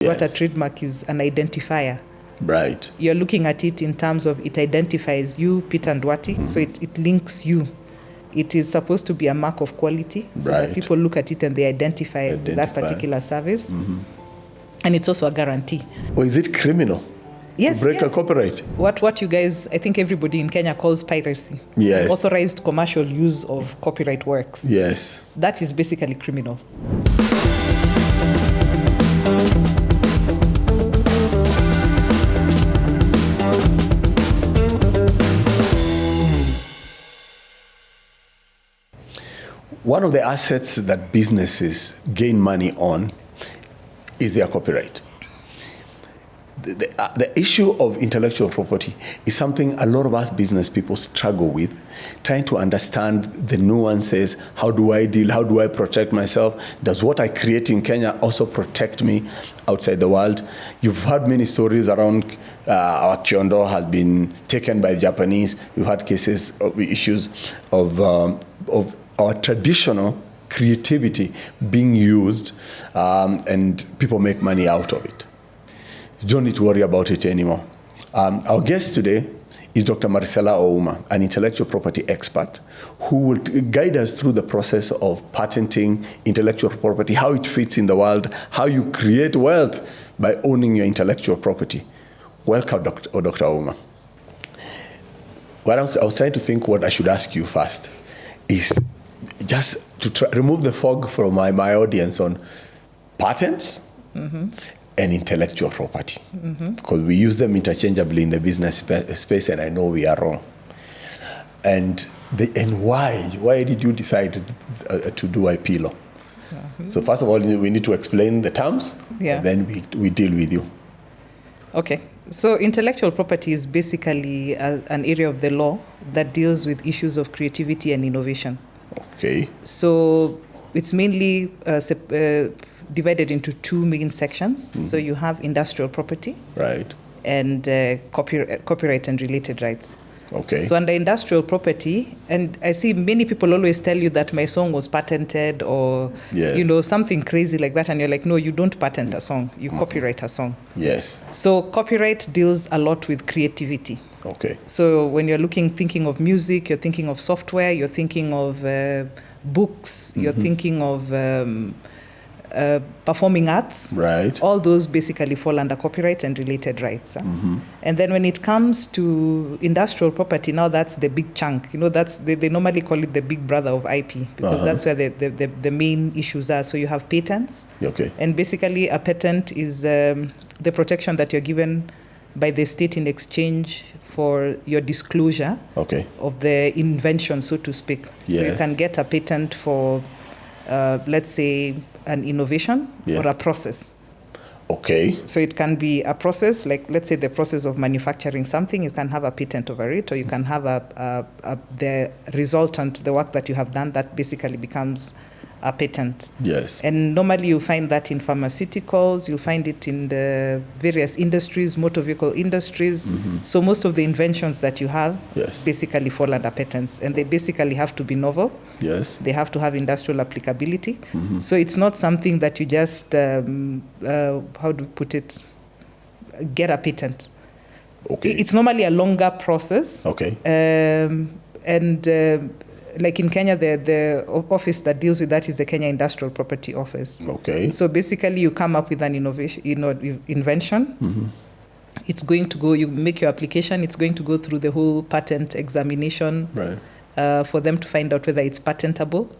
What a trademark is an identifier. Right. You're looking at it in terms of it identifies you, Peter Nduati, so it links you. It is supposed to be a mark of quality, so that people look at it and they identify that particular service. And it's also a guarantee. Or is it criminal? Yes, to break a copyright? What you guys, I think everybody in Kenya calls piracy. Yes. Authorized commercial use of copyright works. Yes. That is basically criminal. One of the assets that businesses gain money on is their copyright. The issue of intellectual property is something a lot of us business people struggle with, trying to understand the nuances. How do I deal? How do I protect myself? Does what I create in Kenya also protect me outside the world? You've heard many stories around our Kyondo has been taken by the Japanese. We've had cases of issues of our traditional creativity being used, and people make money out of it. You don't need to worry about it anymore. Our guest today is Dr. Marisella Ouma, an intellectual property expert who will guide us through the process of patenting intellectual property, how it fits in the world, how you create wealth by owning your intellectual property. Welcome, Dr. Ouma. What I was trying to think what I should ask you first is just to remove the fog from my audience on patents and intellectual property, because we use them interchangeably in the business space, and I know we are wrong. And why did you decide to do IP law? So first of all, we need to explain the terms, and then we deal with you. Okay. So intellectual property is basically an area of the law that deals with issues of creativity and innovation. Okay. So it's mainly divided into two main sections. So you have industrial property, right, and copyright and related rights. Okay. So under industrial property, and I see many people always tell you that my song was patented or something crazy like that, and you're like, no, you don't patent a song, you copyright a song. Yes. So copyright deals a lot with creativity. Okay. So when you're thinking of music, you're thinking of software, you're thinking of books, you're thinking of performing arts. Right. All those basically fall under copyright and related rights. And then when it comes to industrial property, now that's the big chunk. That's they normally call it the big brother of IP, because that's where the main issues are. So you have patents. Okay. And basically a patent is the protection that you're given by the state in exchange for your disclosure of the invention, so to speak. Yes. So you can get a patent for, let's say, an innovation or a process. Okay. So it can be a process, like let's say the process of manufacturing something, you can have a patent over it, or you can have the resultant, the work that you have done, that basically becomes a patent. Yes. And normally you find that in pharmaceuticals, you find it in the various industries, motor vehicle industries. So most of the inventions that you have basically fall under patents, and they basically have to be novel. Yes. They have to have industrial applicability. So it's not something that you just, how do you put it, get a patent. Okay. It's normally a longer process. Okay. Like in Kenya, the office that deals with that is the Kenya Industrial Property Office. Okay. So basically, you come up with an invention. It's going to go. You make your application. It's going to go through the whole patent examination. Right. For them to find out whether it's patentable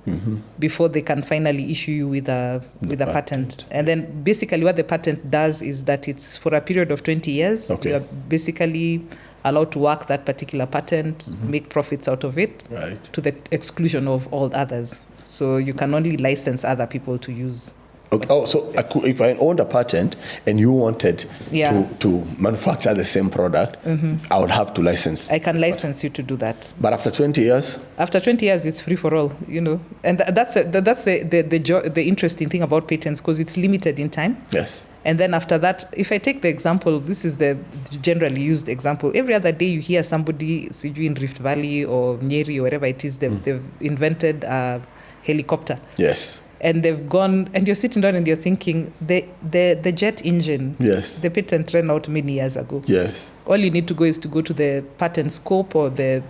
before they can finally issue you with a patent. And then basically, what the patent does is that it's for a period of 20 years. Okay. You are basically allowed to work that particular patent, make profits out of it, to the exclusion of all others. So you can only license other people to use. So if I owned a patent and you wanted to manufacture the same product, I would have to license. I can license you to do that. But after 20 years? After 20 years, it's free for all, And that's the interesting thing about patents, because it's limited in time. Yes. And then after that, if I take the example, this is the generally used example. Every other day you hear somebody in Rift Valley or Nyeri or wherever it is, they've invented a helicopter. Yes. and they've gone, and you're sitting down and you're thinking, the jet engine, Yes. the patent ran out many years ago. Yes. All you need to go is to go to the patent scope or the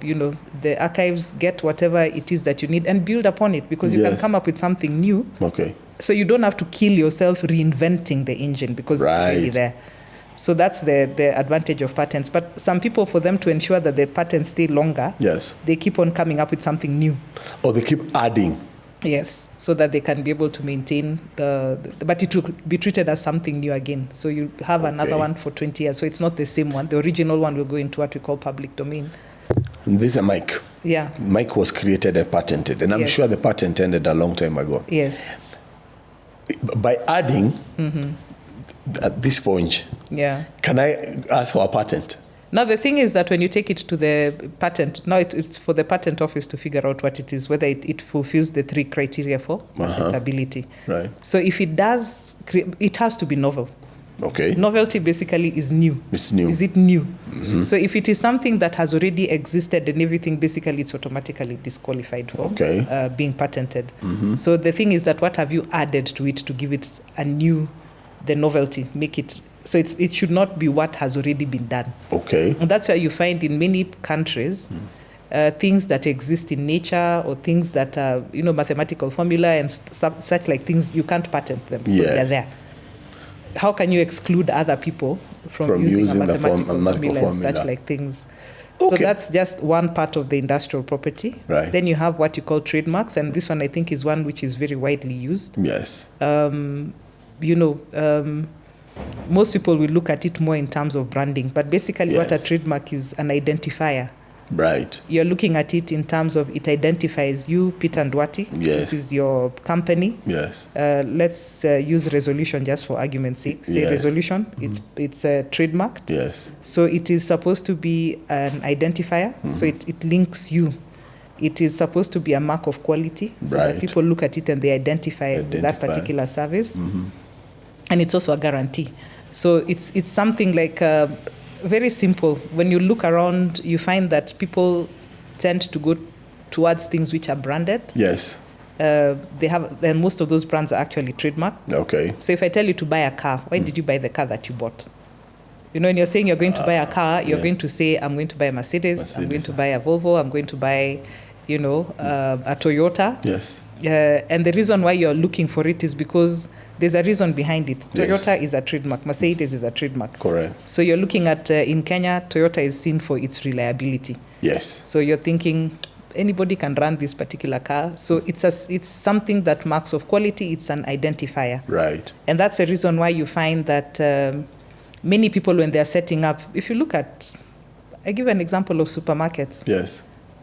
archives, get whatever it is that you need and build upon it, because you can come up with something new. Okay. So you don't have to kill yourself reinventing the engine, because it's already there. So that's the advantage of patents. But some people, for them to ensure that their patents stay longer, yes, they keep on coming up with something new. Or they keep adding. Yes, so that they can be able to maintain but it will be treated as something new again. So you have another one for 20 years. So it's not the same one. The original one will go into what we call public domain. And this is a mic. Yeah. Mic was created and patented. And I'm sure the patent ended a long time ago. Yes. By adding, at this point, can I ask for a patent? Now, the thing is that when you take it to the patent, now it's for the patent office to figure out what it is, whether it fulfills the 3 criteria for patentability. Right. So if it does, it has to be novel. Okay. Novelty basically is new. It's new. Is it new? Mm-hmm. So if it is something that has already existed and everything, basically it's automatically disqualified for being patented. Mm-hmm. So the thing is that what have you added to it to give it the novelty, make it. So it should not be what has already been done. Okay. And that's why you find in many countries things that exist in nature, or things that are, mathematical formula and such like things, you can't patent them because they're there. How can you exclude other people from using a mathematical formula and such like things? Okay. So that's just one part of the industrial property. Right. Then you have what you call trademarks, and this one I think is one which is very widely used. Yes. Most people will look at it more in terms of branding, but basically what a trademark is, an identifier. Right. You're looking at it in terms of it identifies you, Peter Nduati. Yes. This is your company. Yes. Let's use resolution just for argument's sake. Say resolution. It's trademarked. Yes. So it is supposed to be an identifier. So it links you. It is supposed to be a mark of quality, so that people look at it and they identify that particular service. And it's also a guarantee. So it's something like very simple. When you look around, you find that people tend to go towards things which are branded. Yes. Then most of those brands are actually trademarked. Okay. So if I tell you to buy a car, why did you buy the car that you bought? When you're saying you're going to buy a car, you're going to say, I'm going to buy a Mercedes, I'm going to buy a Volvo, I'm going to buy, a Toyota. Yes. And the reason why you're looking for it is because there's a reason behind it. Toyota is a trademark. Mercedes is a trademark. Correct. So you're looking at, in Kenya, Toyota is seen for its reliability. Yes. So you're thinking, anybody can run this particular car. So it's something that marks of quality. It's an identifier. Right. And that's the reason why you find that many people, when they're setting up, if you look at, I give an example of supermarkets. Yes.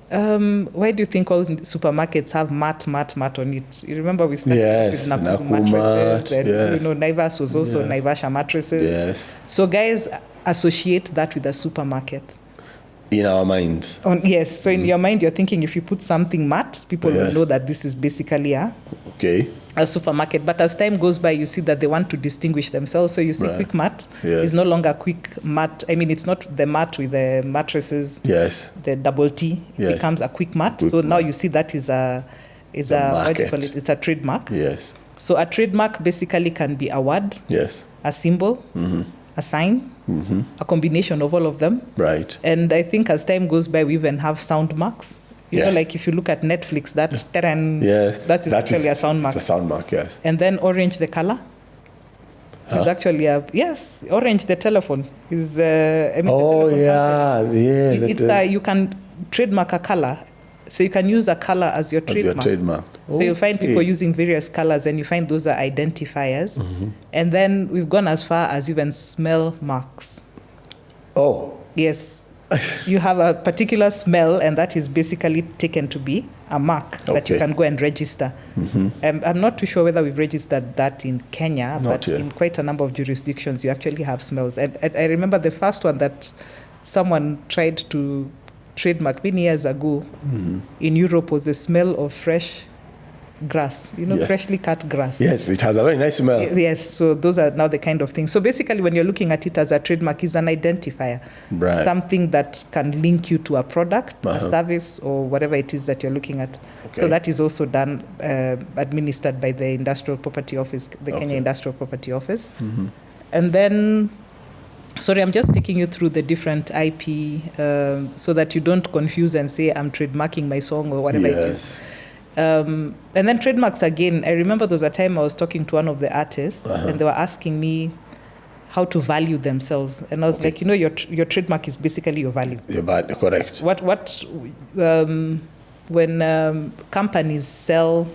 Why do you think all supermarkets have mat on it? You remember we started with Nakuru mattresses, and Naivas was also Naivasha mattresses. Yes. So guys associate that with a supermarket. In our minds. Yes. So in your mind, you're thinking if you put something matte, people will know that this is basically a supermarket. But as time goes by, you see that they want to distinguish themselves. So you see Quick Mart is no longer Quick Mart. I mean, it's not the mat with the mattresses. Yes. The double T. It becomes a Quick Mart. So now you see that is a what do you call it? It's a trademark. Yes. So a trademark basically can be a word. Yes. A symbol. A sign. A combination of all of them. Right. And I think as time goes by, we even have sound marks. You know, like if you look at Netflix, that is actually a sound mark. It's a sound mark, yes. And then orange, the color, is actually orange, the telephone is. You can trademark a color, so you can use a color as your trademark. So you'll find people using various colors, and you find those are identifiers. And then we've gone as far as even smell marks. Oh. Yes. You have a particular smell, and that is basically taken to be a mark that you can go and register. I'm not too sure whether we've registered that in Kenya, but in quite a number of jurisdictions, you actually have smells. And I remember the first one that someone tried to trademark many years ago in Europe was the smell of fresh grass, Yes. freshly cut grass. Yes, it has a very nice smell. Yes, so those are now the kind of things. So basically, when you're looking at it as a trademark, it's an identifier, Right. something that can link you to a product, a Uh-huh. service, or whatever it is that you're looking at. Okay. So that is also done, administered by the Industrial Property Office, the Okay. Kenya Industrial Property Office. Mm-hmm. And then, sorry, I'm just taking you through the different IP so that you don't confuse and say I'm trademarking my song or whatever it is. Yes. And then trademarks again. I remember there was a time I was talking to one of the artists, Uh-huh. and they were asking me how to value themselves, and I was Okay. like, your trademark is basically your value. You're bad, correct. When companies sell,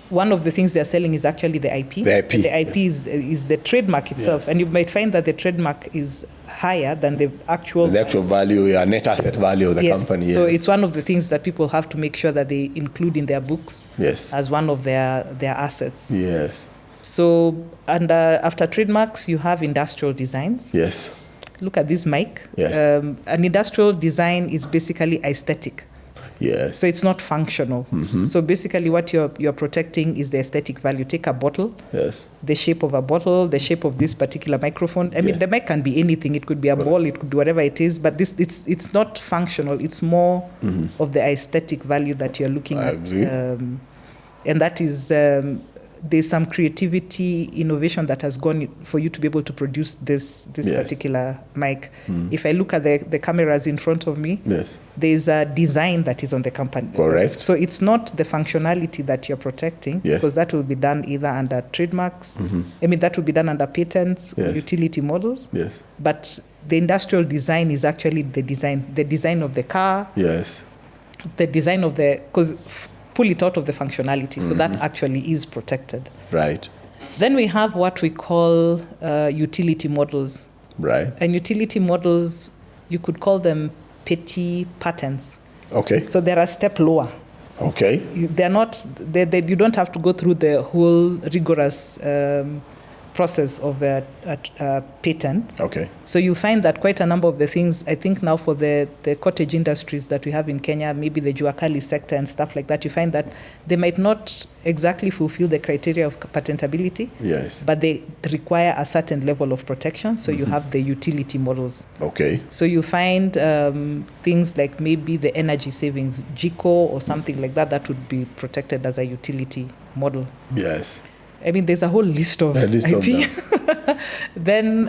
one of the things they're selling is actually the IP. The IP, And the IP is the trademark itself, Yes. and you might find that the trademark is higher than the actual. The actual value, net asset value of the Yes. company. So Yes. it's one of the things that people have to make sure that they include in their books Yes. as one of their assets. Yes. So after trademarks, you have industrial designs. Yes. Look at this mic. Yes. An industrial design is basically aesthetic. Yes. So it's not functional. Mhm. So basically what you're protecting is the aesthetic value. Take a bottle, Yes. the shape of a bottle, the shape of this particular microphone. I mean, Yeah. the mic can be anything. It could be a ball, it could be whatever it is, but it's not functional. It's more of the aesthetic value that you're looking I at. agree. And that is, there's some creativity, innovation that has gone for you to be able to produce this Yes. particular mic. If I look at the cameras in front of me, Yes. there's a design that is on the company. Correct. So it's not the functionality that you're protecting, Yes. because that will be done either under trademarks. I mean, that will be done under patents, or Yes. utility models. Yes. But the industrial design is actually the design of the car, Yes. the design of because pull it out of the functionality. So that actually is protected. Right. Then we have what we call utility models. Right. And utility models, you could call them petty patents. Okay. So they're a step lower. Okay. They're not. You don't have to go through the whole rigorous process of a patent. Okay. So you find that quite a number of the things, I think now for the cottage industries that we have in Kenya, maybe the Juakali sector and stuff like that, you find that they might not exactly fulfill the criteria of patentability, Yes. but they require a certain level of protection. So you have the utility models. Okay. So you find things like maybe the energy savings, GICO or something like that, that would be protected as a utility model. Yes. I mean, there's a whole list of IP. Then,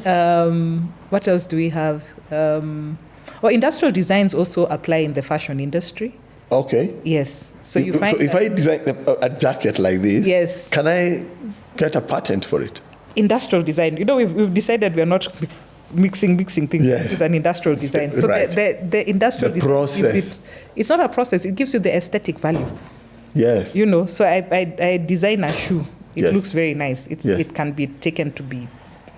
what else do we have? Industrial designs also apply in the fashion industry. Okay. Yes. So you find if I design a jacket like this, Yes. can I get a patent for it? Industrial design. We've decided we're not mixing things. Yes. It's an industrial design. So Right. the industrial The design, process. it's not a process. It gives you the aesthetic value. Yes. So I design a shoe. It Yes. looks very nice. Yes. It can be taken to be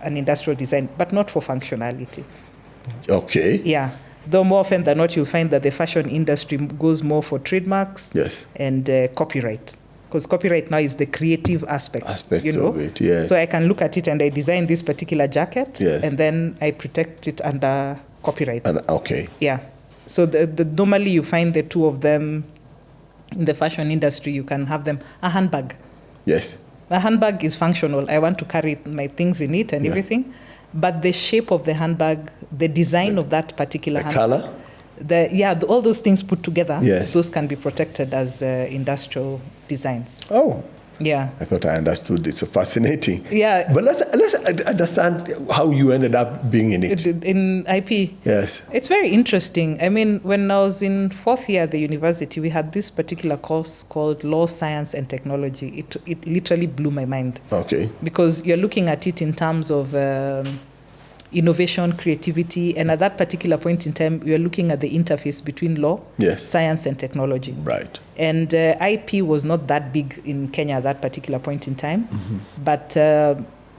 an industrial design, but not for functionality. Okay. Yeah. Though more often than not, you'll find that the fashion industry goes more for trademarks Yes. and copyright. Because copyright now is the creative aspect. Aspect of it, yes. So I can look at it and I design this particular jacket, Yes. and then I protect it under copyright. Okay. Yeah. So normally you find the two of them in the fashion industry. You can have them a handbag. Yes. The handbag is functional. I want to carry my things in it and everything. But the shape of the handbag, the design of that particular The handbag. color? All those things put together, Yes. those can be protected as industrial designs. Oh. Yeah. I thought I understood. It's so fascinating. Yeah. But let's understand how you ended up being in it. In IP. Yes. It's very interesting. I mean, when I was in fourth year at the university, we had this particular course called Law, Science and Technology. It literally blew my mind. Okay. Because you're looking at it in terms of innovation, creativity, and at that particular point in time, you're looking at the interface between law, Yes. science and technology. Right. And IP was not that big in Kenya at that particular point in time, but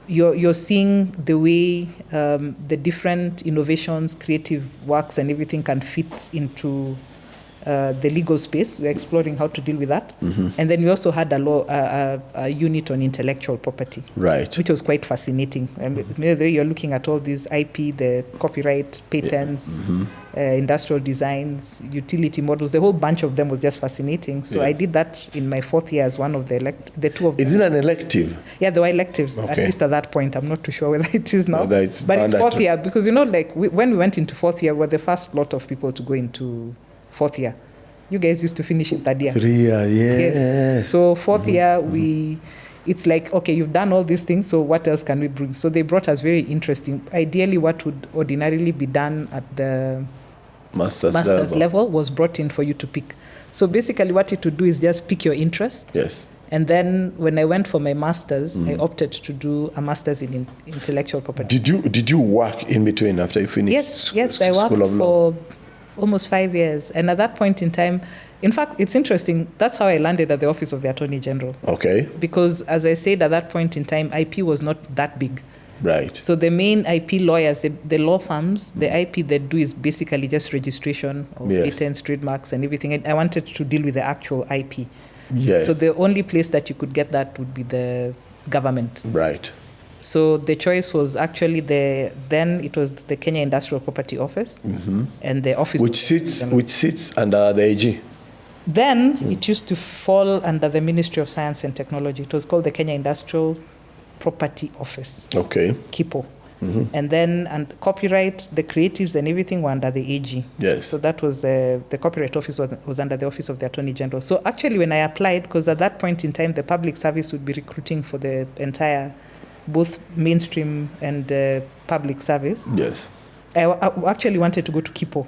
you're seeing the way the different innovations, creative works, and everything can fit into the legal space. We're exploring how to deal with that. Mm-hmm. And then we also had a unit on intellectual property, right, which was quite fascinating. I mean, you're looking at all these IP, the copyright, patents, industrial designs, utility models. The whole bunch of them was just fascinating. So I did that in my fourth year as one of the two of them. Is it an elective? Yeah, there were electives, at least at that point. I'm not too sure whether it is now. But it's fourth year, because, when we went into fourth year, we were the first lot of people to go into fourth year. You guys used to finish in third year. 3 years, yes. So fourth year, it's like, okay, you've done all these things, so what else can we bring? So they brought us very interesting. Ideally, what would ordinarily be done at the master's level was brought in for you to pick. So basically what it would do is just pick your interest. Yes. And then when I went for my master's, I opted to do a master's in intellectual property. Did you work in between after you finished? Yes, I worked for almost 5 years. And at that point in time, in fact, it's interesting, that's how I landed at the Office of the Attorney General. Okay. Because as I said, at that point in time, IP was not that big. Right. So the main IP lawyers, the law firms, the IP they do is basically just registration of patents, trademarks, and everything. And I wanted to deal with the actual IP. Yes. So the only place that you could get that would be the government. Right. So the choice was actually then it was the Kenya Industrial Property Office and the office which sits under the AG. Then it used to fall under the Ministry of Science and Technology. It was called the Kenya Industrial Property Office. Okay. KIPO. And then copyright, the creatives and everything were under the AG. Yes. So that was the copyright office was under the Office of the Attorney General. So actually when I applied, because at that point in time the public service would be recruiting for the entire, both mainstream and public service. Yes. I actually wanted to go to KIPO,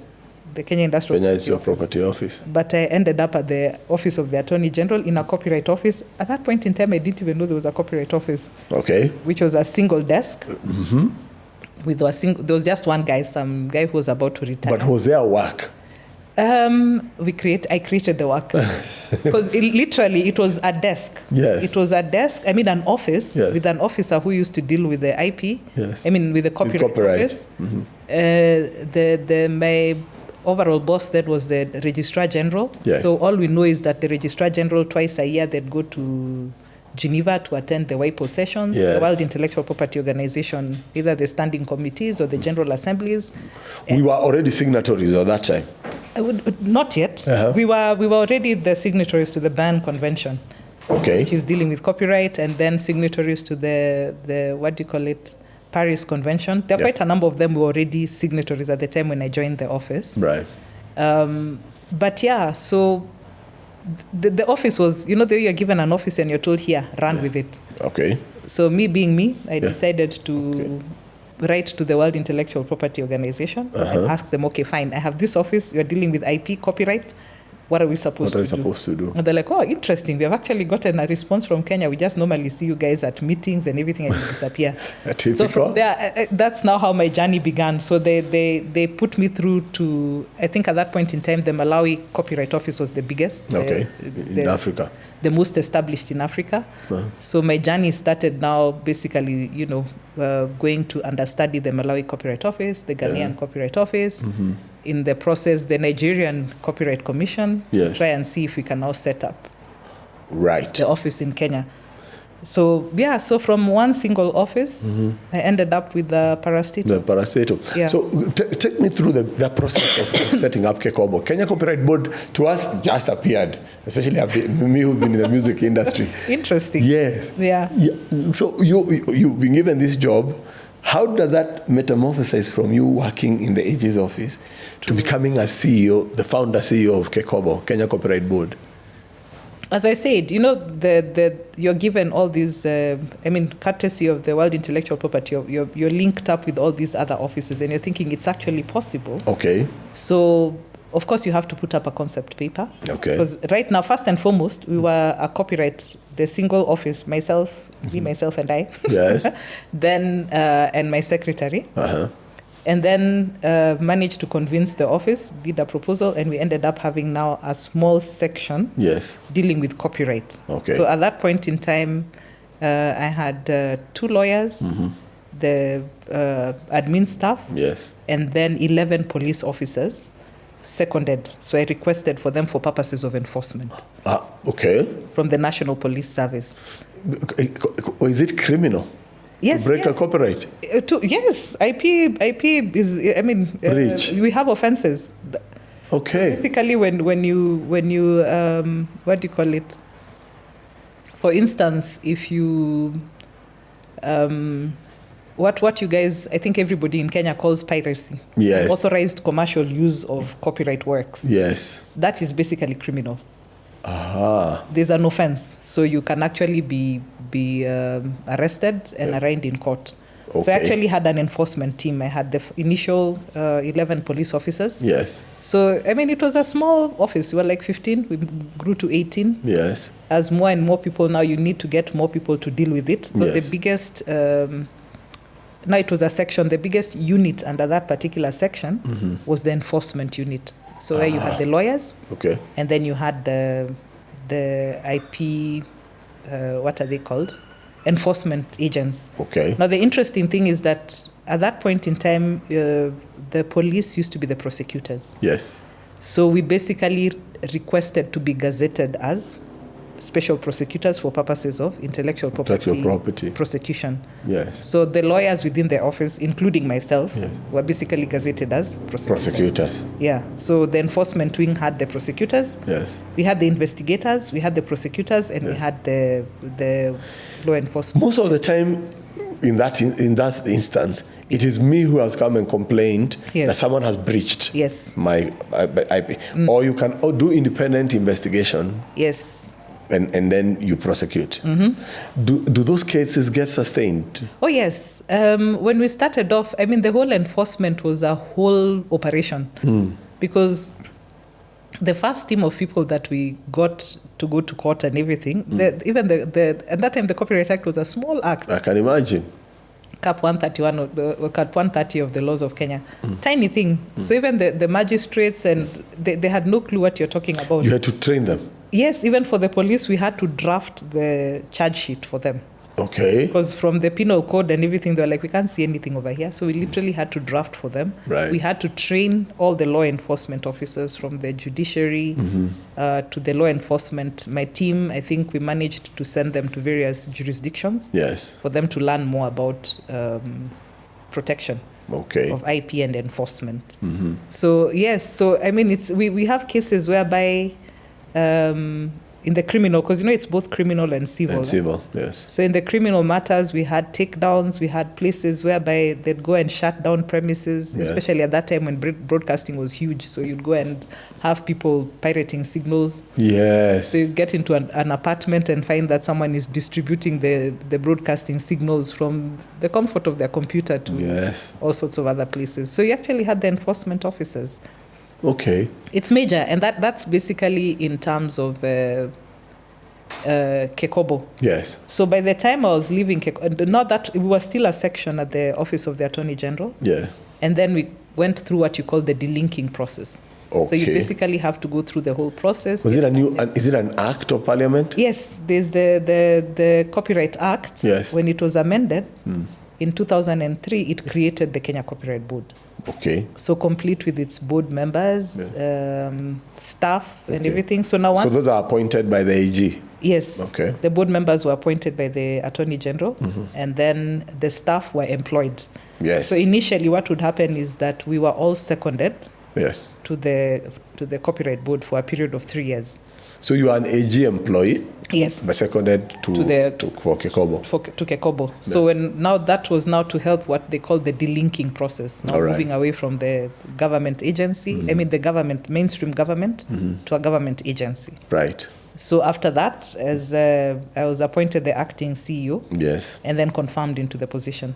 the Kenya Industrial Property Office. But I ended up at the Office of the Attorney General in a copyright office. At that point in time, I didn't even know there was a copyright office. Okay. Which was a single desk. There was just one guy, some guy who was about to retire. But was there work? I created the work. Because literally it was a desk. Yes. It was a desk, an office with an officer who used to deal with the IP. Yes. With the copyright office. My overall boss then was the Registrar General. Yes. So all we know is that the Registrar General twice a year they'd go to Geneva to attend the WIPO sessions, the World Intellectual Property Organization, either the standing committees or the general assemblies. We were already signatories at that time. Not yet. We were already the signatories to the Berne Convention. Okay. Which is dealing with copyright, and then signatories to the Paris Convention. There are quite a number of them who were already signatories at the time when I joined the office. Right. So the office was, you're given an office and you're told, here, run with it. Okay. So me being me, I decided to write to the World Intellectual Property Organization and ask them, okay, fine, I have this office, you're dealing with IP, copyright. What are we supposed to do? And they're like, oh, interesting. We have actually gotten a response from Kenya. We just normally see you guys at meetings and everything and you disappear. So from there, that's now how my journey began. So they put me through to, I think at that point in time, the Malawi Copyright Office was the biggest. In Africa. The most established in Africa. So my journey started now basically, going to understudy the Malawi Copyright Office, the Ghanaian Copyright Office, in the process, the Nigerian Copyright Commission, try and see if we can now set up the office in Kenya. So, so from one single office, I ended up with the parastatal. The parastatal. Yeah. So take me through the process of setting up Kobo. Kenya Copyright Board, to us, just appeared, especially me who've been in the music industry. Interesting. Yes. Yeah. So you've been given this job. How does that metamorphosize from you working in the AG's office to becoming a CEO, the founder CEO of Kobo, Kenya Copyright Board? As I said, you're given all these, courtesy of the World Intellectual Property, you're linked up with all these other offices and you're thinking it's actually possible. Okay. So, of course, you have to put up a concept paper. Okay. Because right now, first and foremost, we were a copyright, the single office, myself, myself and I. Yes. Then, and my secretary. And then managed to convince the office, did a proposal, and we ended up having now a small section dealing with copyright. Okay. So at that point in time, I had 2 lawyers, the admin staff, and then 11 police officers seconded. So I requested for them for purposes of enforcement. Okay. From the National Police Service. Is it criminal? Yes. To break a copyright? Yes. IP is, breach. We have offenses. Okay. So basically, when you what do you call it? For instance, if you what you guys, I think everybody in Kenya calls piracy. Yes. Authorized commercial use of copyright works. Yes. That is basically criminal. Aha. There's an offense, so you can actually be arrested and arraigned in court. Okay. So I actually had an enforcement team. I had the initial 11 police officers. Yes. So, it was a small office. We were like 15. We grew to 18. Yes. As more and more people now, you need to get more people to deal with it. So yes. The biggest, now it was a section, the biggest unit under that particular section was the enforcement unit. So where you had the lawyers. Okay. And then you had the IP, what are they called? Enforcement agents. Okay. Now, the interesting thing is that at that point in time, the police used to be the prosecutors. Yes. So we basically requested to be gazetted as special prosecutors for purposes of intellectual property prosecution. Yes. So the lawyers within the office, including myself, yes. were basically gazetted as prosecutors. Yeah. So the enforcement wing had the prosecutors. Yes. We had the investigators, we had the prosecutors, and we had the law enforcement. Most of the time, in that instance, it is me who has come and complained that someone has breached my IP. Or you can do independent investigation. Yes. And then you prosecute. Do those cases get sustained? Oh, yes. When we started off, the whole enforcement was a whole operation. Because the first team of people that we got to go to court and everything, even at that time, the Copyright Act was a small act. I can imagine. Cap 131 or Cap 130 of the laws of Kenya. Tiny thing. So even the magistrates, and they had no clue what you're talking about. You had to train them? Yes, even for the police, we had to draft the charge sheet for them. Okay. Because from the penal code and everything, they were like, we can't see anything over here. So we literally had to draft for them. Right. We had to train all the law enforcement officers from the judiciary to the law enforcement. My team, I think we managed to send them to various jurisdictions. Yes. For them to learn more about protection. Okay. Of IP and enforcement. So, yes. So, we have cases whereby in the criminal, because it's both criminal and civil. And civil, yes. So in the criminal matters, we had takedowns, we had places whereby they'd go and shut down premises, especially at that time when broadcasting was huge. So you'd go and have people pirating signals. Yes. So you get into an apartment and find that someone is distributing the broadcasting signals from the comfort of their computer to all sorts of other places. So you actually had the enforcement officers. Okay. It's major, and that's basically in terms of Kobo. Yes. So by the time I was leaving Kobo, not that we were still a section at the Office of the Attorney General. Yeah. And then we went through what you call the delinking process. Okay. So you basically have to go through the whole process. Was it is it an act of parliament? Yes, there's the Copyright Act. Yes. When it was amended in 2003, it created the Kenya Copyright Board. Okay. So complete with its board members, staff, and everything. So now so those are appointed by the AG? Yes. Okay. The board members were appointed by the Attorney General, and then the staff were employed. Yes. So initially what would happen is that we were all seconded to the Copyright Board for a period of 3 years. So you are an AG employee? Yes. But seconded for Kobo? To Kobo. So now that was now to help what they call the delinking process. Now moving away from the government agency, the mainstream government, to a government agency. Right. So after that, as I was appointed the acting CEO. Yes. And then confirmed into the position.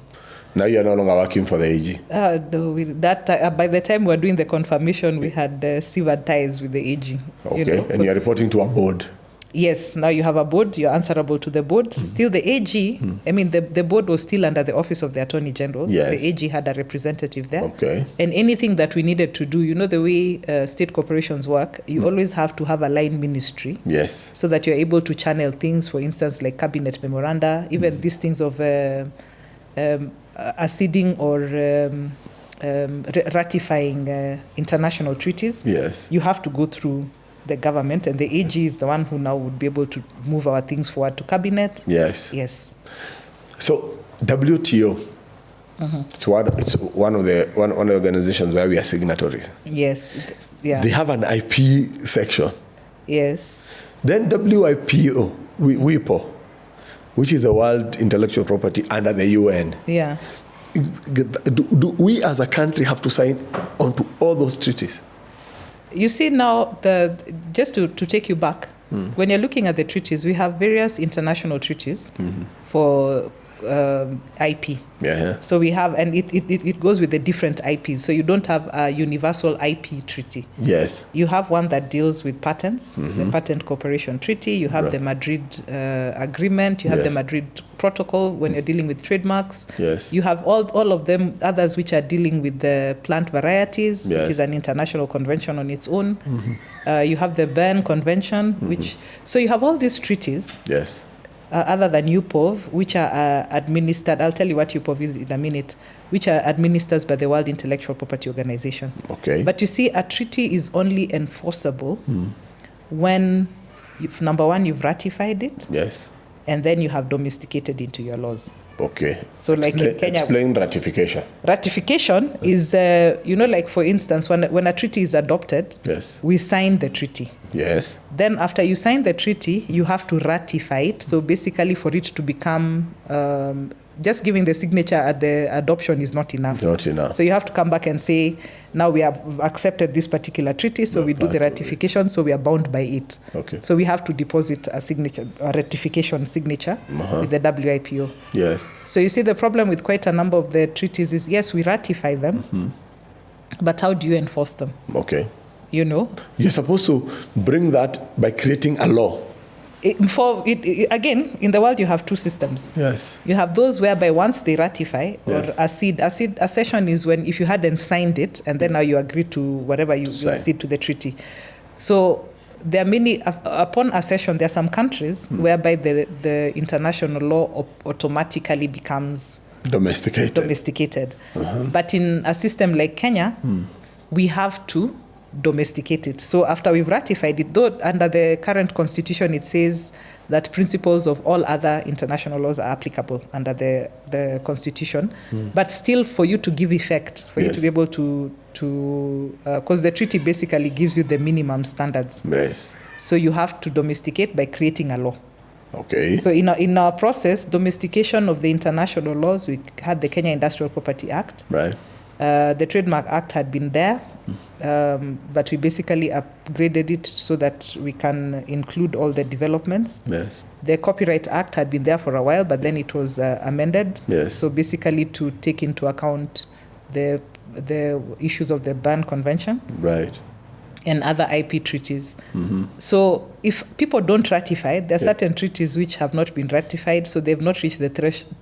Now you're no longer working for the AG? By the time we were doing the confirmation, we had severed ties with the AG. Okay, and you're reporting to a board? Yes, now you have a board, you're answerable to the board. Still the AG, the board was still under the Office of the Attorney General. Yes. The AG had a representative there. Okay. And anything that we needed to do, the way state corporations work, you always have to have a line ministry. Yes. So that you're able to channel things, for instance, like cabinet memoranda, even these things of acceding or ratifying international treaties, Yes. you have to go through the government, and the AG is the one who now would be able to move our things forward to cabinet. Yes. Yes. So WTO, it's one of the organizations where we are signatories. Yes. Yeah. They have an IP section. Yes. Then WIPO, WIPO, which is the World Intellectual Property under the UN. Yeah. Do we as a country have to sign onto all those treaties? You see now, just to take you back, when you're looking at the treaties, we have various international treaties for IP. Yeah. So we have, and it goes with the different IPs. So you don't have a universal IP treaty. Yes. You have one that deals with patents, the Patent Cooperation Treaty. You have the Madrid Agreement. You have the Madrid Protocol when you're dealing with trademarks. Yes. You have all of them, others which are dealing with the plant varieties, which is an international convention on its own. You have the Berne Convention, which, so you have all these treaties. Yes. Other than UPOV, which are administered, I'll tell you what UPOV is in a minute, which are administered by the World Intellectual Property Organization. Okay. But you see, a treaty is only enforceable when, number one, you've ratified it. Yes. And then you have domesticated into your laws. Okay. So like in Kenya, explain ratification. Ratification is, like for instance, when a treaty is adopted, Yes. we sign the treaty. Yes. Then after you sign the treaty, you have to ratify it. So basically for it to become, just giving the signature at the adoption is not enough. Not enough. So you have to come back and say, now we have accepted this particular treaty, so we do the ratification, so we are bound by it. Okay. So we have to deposit a signature, a ratification signature with the WIPO. Yes. So you see, the problem with quite a number of the treaties is, yes, we ratify them, but how do you enforce them? Okay. You know? You're supposed to bring that by creating a law. Again, in the world, you have two systems. Yes. You have those whereby once they ratify or Yes. accession is when if you hadn't signed it and then now you agree to whatever you accede to the treaty. So there are many, upon accession, there are some countries whereby the international law automatically becomes domesticated. But in a system like Kenya, we have to domesticate it. So after we've ratified it, though under the current constitution it says that principles of all other international laws are applicable under the constitution, but still for you to give effect, for you to be able to because the treaty basically gives you the minimum standards. Yes. So you have to domesticate by creating a law. Okay. So in our process, domestication of the international laws, we had the Kenya Industrial Property Act. Right. The Trademark Act had been there, but we basically upgraded it so that we can include all the developments. Yes. The Copyright Act had been there for a while, but then it was amended. Yes. So basically to take into account the issues of the Berne Convention. Right. And other IP treaties. So if people don't ratify, there are certain treaties which have not been ratified, so they've not reached the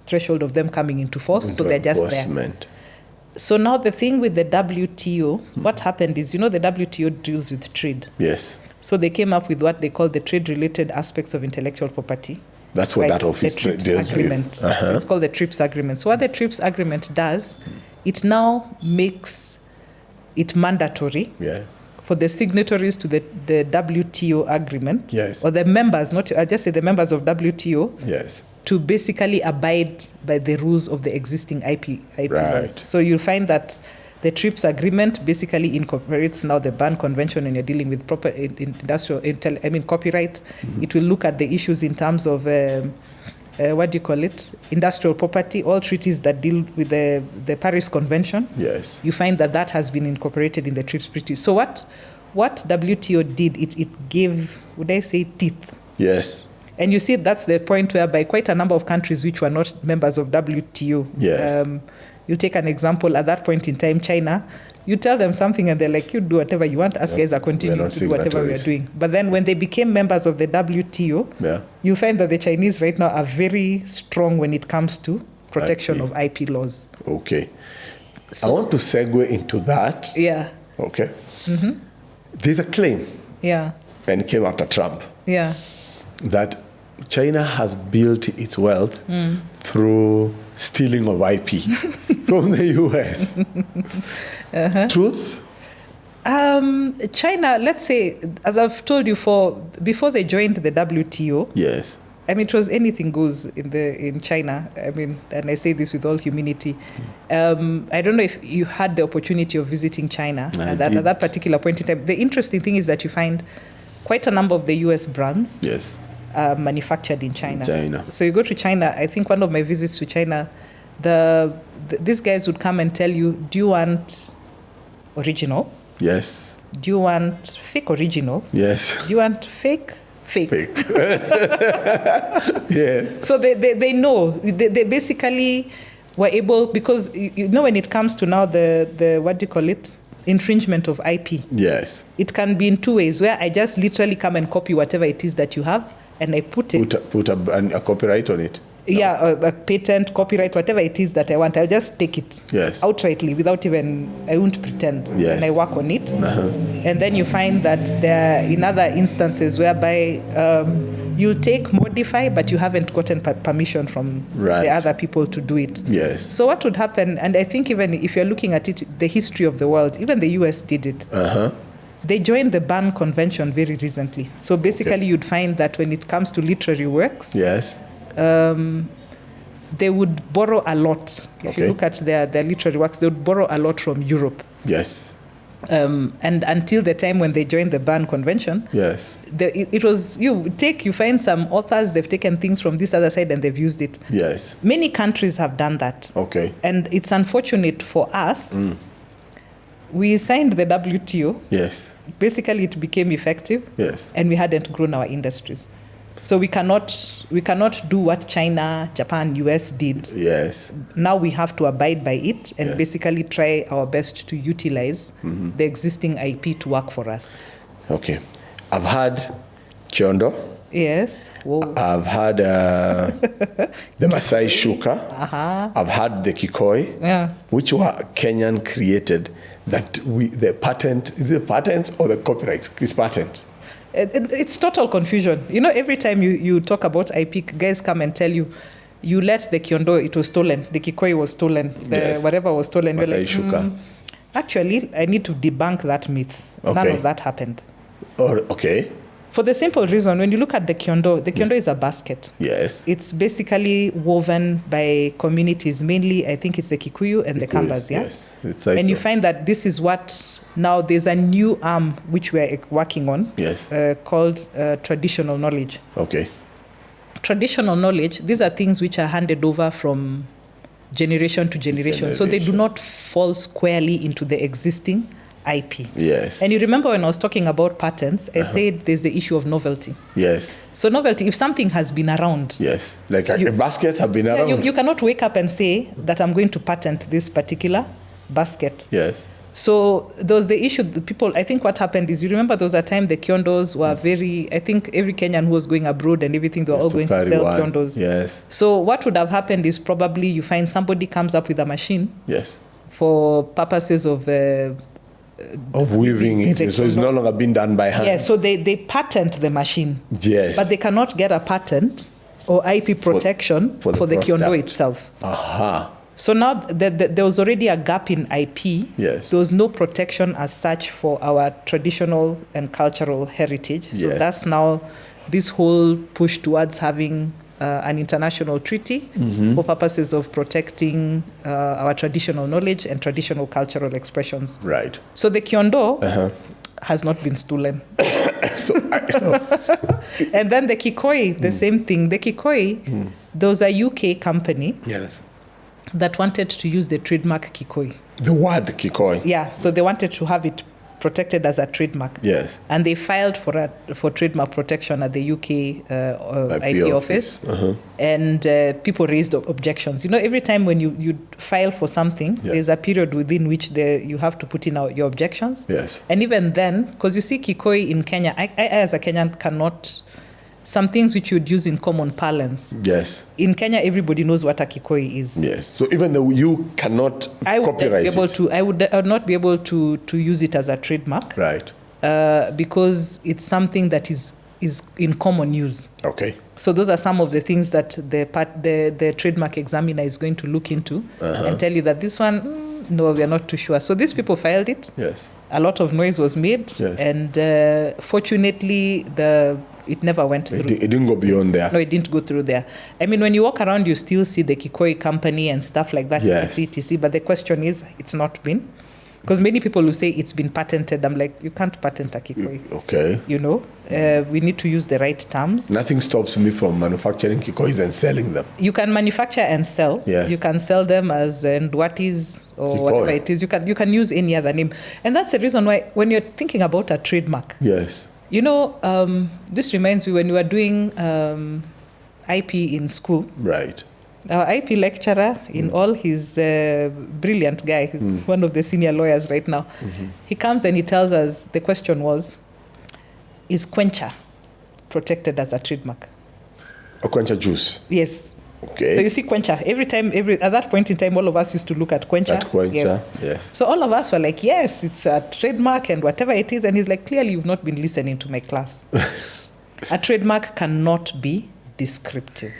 threshold of them coming into force, so they're just there. So now the thing with the WTO, what happened is, the WTO deals with trade. Yes. So they came up with what they call the trade-related aspects of intellectual property. That's what that office deals agreement. with. It's called the TRIPS agreement. So what the TRIPS agreement does, it now makes it mandatory for the signatories to the WTO agreement, or the members, I just say the members of WTO, to basically abide by the rules of the existing IP laws. So you'll find that the TRIPS agreement basically incorporates now the Berne Convention, and you're dealing with proper copyright. It will look at the issues in terms of industrial property, all treaties that deal with the Paris Convention. Yes. You find that has been incorporated in the TRIPS treaty. So what WTO did, it gave, would I say, teeth? Yes. And you see, that's the point whereby quite a number of countries which were not members of WTO. Yes. You take an example, at that point in time, China, you tell them something and they're like, you do whatever you want, us guys are continuing to do whatever we are doing. But then when they became members of the WTO, you find that the Chinese right now are very strong when it comes to protection of IP laws. Okay. So, I want to segue into that. Yeah. Okay. There's a claim. Yeah. And it came after Trump. Yeah. That China has built its wealth through stealing of IP From the US. Truth? China, let's say, as I've told you, before they joined the WTO, yes, I mean, it was anything goes in China. I mean, and I say this with all humility. I don't know if you had the opportunity of visiting China at that particular point in time. The interesting thing is that you find quite a number of the US brands yes, manufactured in China. China. So you go to China. I think one of my visits to China, these guys would come and tell you, do you want original? Yes. Do you want fake original? Yes. Do you want fake? Fake. Yes. So they know. They basically were able, because you know when it comes to now the what do you call it? Infringement of IP. Yes. It can be in two ways, where I just literally come and copy whatever it is that you have and I put a copyright on it. Yeah, a patent, copyright, whatever it is that I want, I'll just take it outrightly without even, I won't pretend, and I work on it. And then you find that there are in other instances whereby you'll take, modify, but you haven't gotten permission from the other people to do it. Yes. So what would happen, and I think even if you're looking at it, the history of the world, even the US did it. They joined the Berne Convention very recently. So basically you'd find that when it comes to literary works, yes, they would borrow a lot. If you look at their literary works, they would borrow a lot from Europe. Yes. And until the time when they joined the Berne Convention, yes, it was, you find some authors, they've taken things from this other side and they've used it. Yes. Many countries have done that. Okay. And it's unfortunate for us. We signed the WTO. Yes. Basically, it became effective. Yes. And we hadn't grown our industries. So we cannot do what China, Japan, US did. Yes. Now we have to abide by it and basically try our best to utilize the existing IP to work for us. Okay. I've had Kyondo. Yes. Whoa. I've had the Masai Shuka. I've had the Kikoi, which were Kenyan created. That the patent, is it patents or the copyrights? It's patent. It's total confusion. You know, every time you talk about IP, guys come and tell you, you let the Kyondo, it was stolen, the Kikoi was stolen, whatever was stolen. Masai Shuka. Actually, I need to debunk that myth. Okay. None of that happened. Okay. For the simple reason, when you look at the Kyondo is a basket. Yes. It's basically woven by communities, mainly I think it's the Kikuyu and the Kambas, Yes. And you find that this is what, now there's a new arm which we're working on, called traditional knowledge. Okay. Traditional knowledge, these are things which are handed over from generation to generation. So they do not fall squarely into the existing IP. Yes. And you remember when I was talking about patents, I said there's the issue of novelty. Yes. So novelty, if something has been around. Yes. Like baskets have been around. You cannot wake up and say that I'm going to patent this particular basket. Yes. So there was the issue, the people, I think what happened is, you remember there was a time the Kyondos were I think every Kenyan who was going abroad and everything, they were all going to sell Kyondos. Yes. So what would have happened is probably you find somebody comes up with a machine. Yes. For purposes of weaving it, so it's no longer being done by hand. Yes, so they patent the machine. Yes. But they cannot get a patent or IP protection for the Kyondo itself. So now there was already a gap in IP. Yes. There was no protection as such for our traditional and cultural heritage. So that's now this whole push towards having an international treaty for purposes of protecting our traditional knowledge and traditional cultural expressions. Right. So the Kyondo has not been stolen. And then the Kikoi, the same thing. The Kikoi, there was a UK company that wanted to use the trademark Kikoi. The word Kikoi? Yeah, so they wanted to have it protected as a trademark. Yes. And they filed for trademark protection at the UK IP office. And people raised objections. You know, every time when you file for something, there's a period within which you have to put in your objections. Yes. And even then, because you see Kikoi in Kenya, I as a Kenyan cannot, some things which you'd use in common parlance. Yes. In Kenya, everybody knows what a Kikoi is. Yes. So even though you cannot copyright it. I would not be able to use it as a trademark. Right. Because it's something that is is in common use. Okay. So those are some of the things that the trademark examiner is going to look into and tell you that this one, no, we are not too sure. So these people filed it. Yes. A lot of noise was made. Yes. And fortunately, it never went through. It didn't go beyond there. No, it didn't go through there. I mean, when you walk around, you still see the Kikoi company and stuff like that, Yes. etc. But the question is, it's not been. Because many people will say it's been patented. I'm like, you can't patent a Kikoi. Okay. You know, we need to use the right terms. Nothing stops me from manufacturing Kikois and selling them. You can manufacture and sell. Yes. You can sell them as Nduatis or Kikoi. whatever it is. You can use any other name. And that's the reason why when you're thinking about a trademark, Yes. you know, this reminds me when you were doing IP in school. Right. Our IP lecturer, in all his brilliant guy, he's one of the senior lawyers right now, he comes and he tells us, the question was, is Quencha protected as a trademark? A Quencha juice. Yes. Okay. So you see Quencha, at that point in time, all of us used to look at Quencha. At Quencha, yes. So all of us were like, yes, it's a trademark and whatever it is. And he's like, clearly you've not been listening to my class. A trademark cannot be descriptive.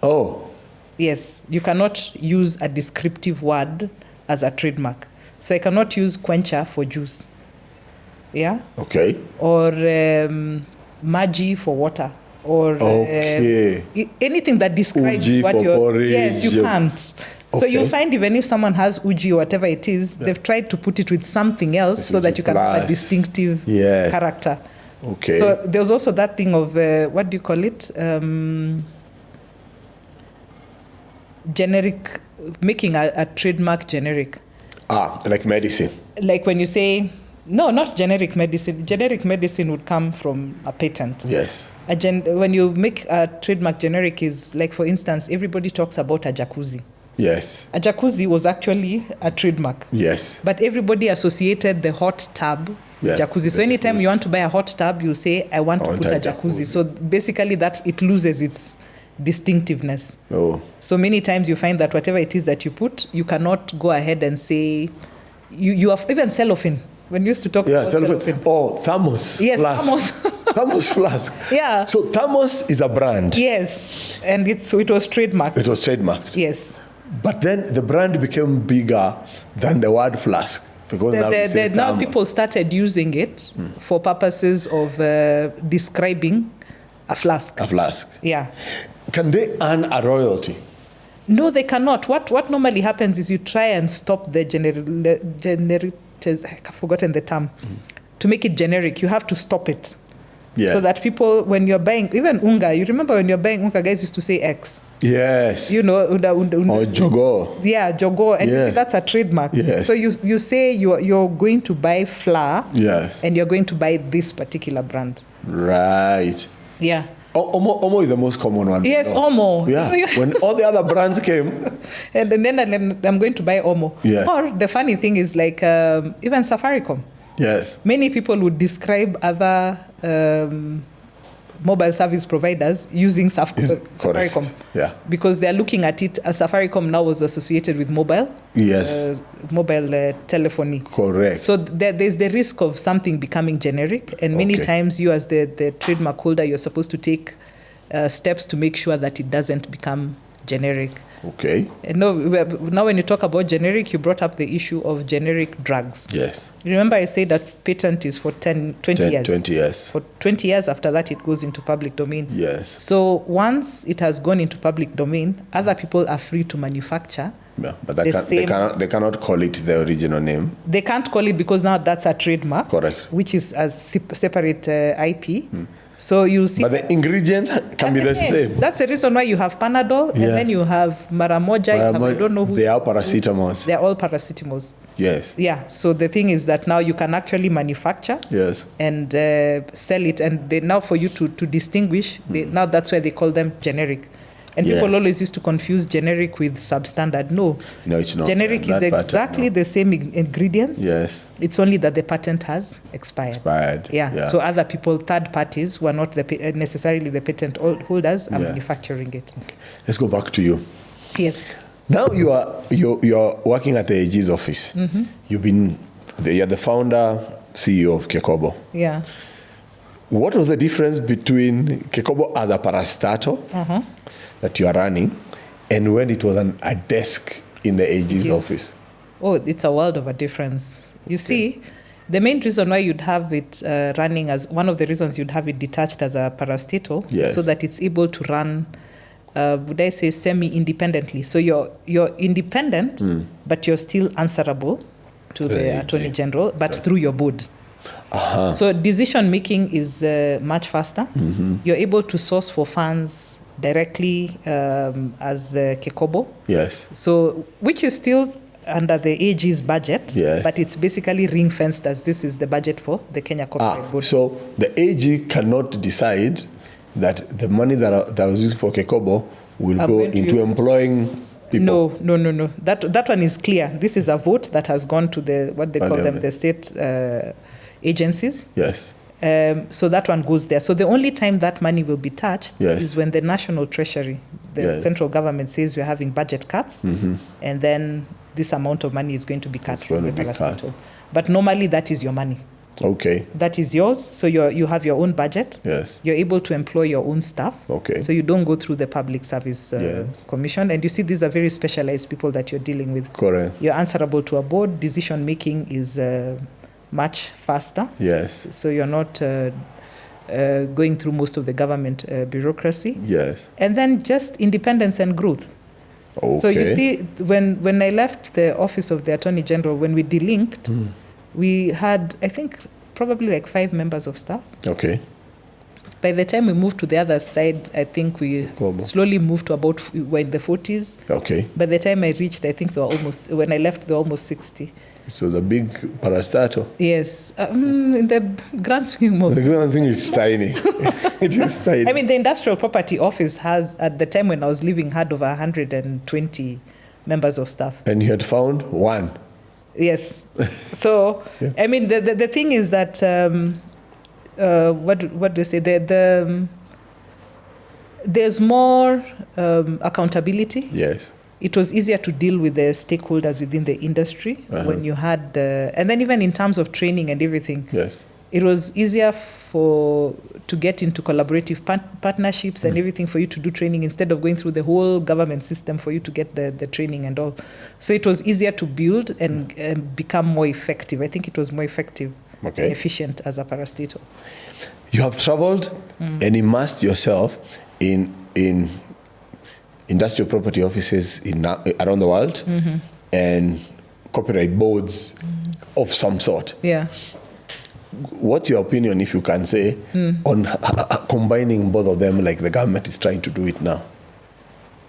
Oh. Yes, you cannot use a descriptive word as a trademark. So I cannot use Quencha for juice. Yeah? Okay. Or Maji for water. Or Okay. Anything that describes Uji what for you're... porridge. Yes, you can't. So Okay. you'll find even if someone has Uji or whatever it is, they've tried to put it with something else so that you can have a distinctive character. Okay. So there's also that thing of, what do you call it? Generic, making a trademark generic. Like medicine. Like when you say, no, not generic medicine. Generic medicine would come from a patent. Yes. When you make a trademark generic is like, for instance, everybody talks about a jacuzzi. Yes. A jacuzzi was actually a trademark. Yes. But everybody associated the hot tub with jacuzzi. So anytime you want to buy a hot tub, you say, I want to put a jacuzzi. So basically that it loses its distinctiveness. Oh. So many times you find that whatever it is that you put, you cannot go ahead and say, you have even cellophane. When you used to talk about cellophane. Oh, thermos. Yes, flask. thermos. Thermos flask. Yeah. So thermos is a brand. Yes. And it was trademarked. It was trademarked. Yes. But then the brand became bigger than the word flask. Because now people started using it for purposes of describing a flask. A flask. Yeah. Can they earn a royalty? No, they cannot. What normally happens is you try and stop the generators, I've forgotten the term, to make it generic. You have to stop it. Yeah. So that people, when you're buying, even unga, you remember when you're buying unga, guys used to say X. Yes. You know, or jogo. Yeah, jogo. And you see, that's a trademark. Yes. So you say you're going to buy flour. Yes. And you're going to buy this particular brand. Right. Yeah. Omo is the most common one. Yes, Omo. Yeah. When all the other brands came. and then I'm going to buy Omo. Yeah. Or the funny thing is like even Safaricom. Yes. Many people would describe other mobile service providers using Safaricom. Yeah. Because they're looking at it as Safaricom now was associated with mobile. Yes. Mobile telephony. Correct. So there's the risk of something becoming generic. And many times you as the trademark holder, you're supposed to take steps to make sure that it doesn't become generic. Okay. And now when you talk about generic, you brought up the issue of generic drugs. Yes. Remember I said that patent is for 20 years. 20 years. For 20 years after that, it goes into public domain. Yes. So once it has gone into public domain, other people are free to manufacture. Yeah, but they cannot call it the original name. They can't call it because now that's a trademark. Correct. Which is a separate IP. So you'll see. But the ingredients can be the same. That's the reason why you have Panadol, and then you have Maramoja. I don't know who. They are paracetamols. They're all paracetamols. Yes. Yeah. So the thing is that now you can actually manufacture. Yes. And sell it, and now for you to distinguish, now that's why they call them generic. And people always used to confuse generic with substandard. No, it's not. Generic is exactly the same ingredients. Yes. It's only that the patent has expired. Yeah. So other people, third parties, who are not necessarily the patent holders, are manufacturing it. Okay. Let's go back to you. Yes. Now you're working at the AG's office. You're the founder, CEO of Kobo. Yeah. what was the difference between Kobo as a parastatal that you are running and when it was a desk in the AG's office? Oh, it's a world of a difference. You see, the main reason why you'd have it running as one of the reasons you'd have it detached as a parastatal, so that it's able to run, would I say, semi-independently. So you're independent, but you're still answerable to the Attorney General, but through your board. So decision making is much faster. You're able to source for funds directly as Kobo. Yes. So, which is still under the AG's budget, but it's basically ring-fenced as this is the budget for the Kenya Copyright Board. So the AG cannot decide that the money that was used for Kobo will go into employing people. No. That one is clear. This is a vote that has gone to the, what they call them, the state agencies. Yes. So that one goes there. So the only time that money will be touched is when the National Treasury, the central government says we're having budget cuts, and then this amount of money is going to be cut from the parastatal. But normally that is your money. Okay. That is yours. So you have your own budget. Yes. You're able to employ your own staff. Okay. So you don't go through the Public Service Commission. And you see, these are very specialized people that you're dealing with. Correct. You're answerable to a board. Decision making is much faster. Yes. So you're not going through most of the government bureaucracy. Yes. And then just independence and growth. Okay. So you see, when I left the office of the Attorney General, when we delinked, we had, I think, probably like 5 members of staff. Okay. By the time we moved to the other side, I think we slowly moved to about, we're in the 40s. Okay. By the time I reached, I think when I left, there were almost 60. So the big parastatal? Yes. In the grand scheme of... The grand thing is tiny. It is tiny. I mean, the Industrial Property Office has, at the time when I was leaving, had over 120 members of staff. And you had found 1? Yes. So, I mean, the thing is that, what do you say? There's more accountability. Yes. It was easier to deal with the stakeholders within the industry when you had and then even in terms of training and everything. Yes. It was easier to get into collaborative partnerships and everything for you to do training instead of going through the whole government system for you to get the training and all. So it was easier to build and become more effective. I think it was more effective and efficient as a parastatal. You have traveled and immersed yourself in industrial property offices around the world and copyright boards of some sort. Yeah. What's your opinion, if you can say, on combining both of them like the government is trying to do it now?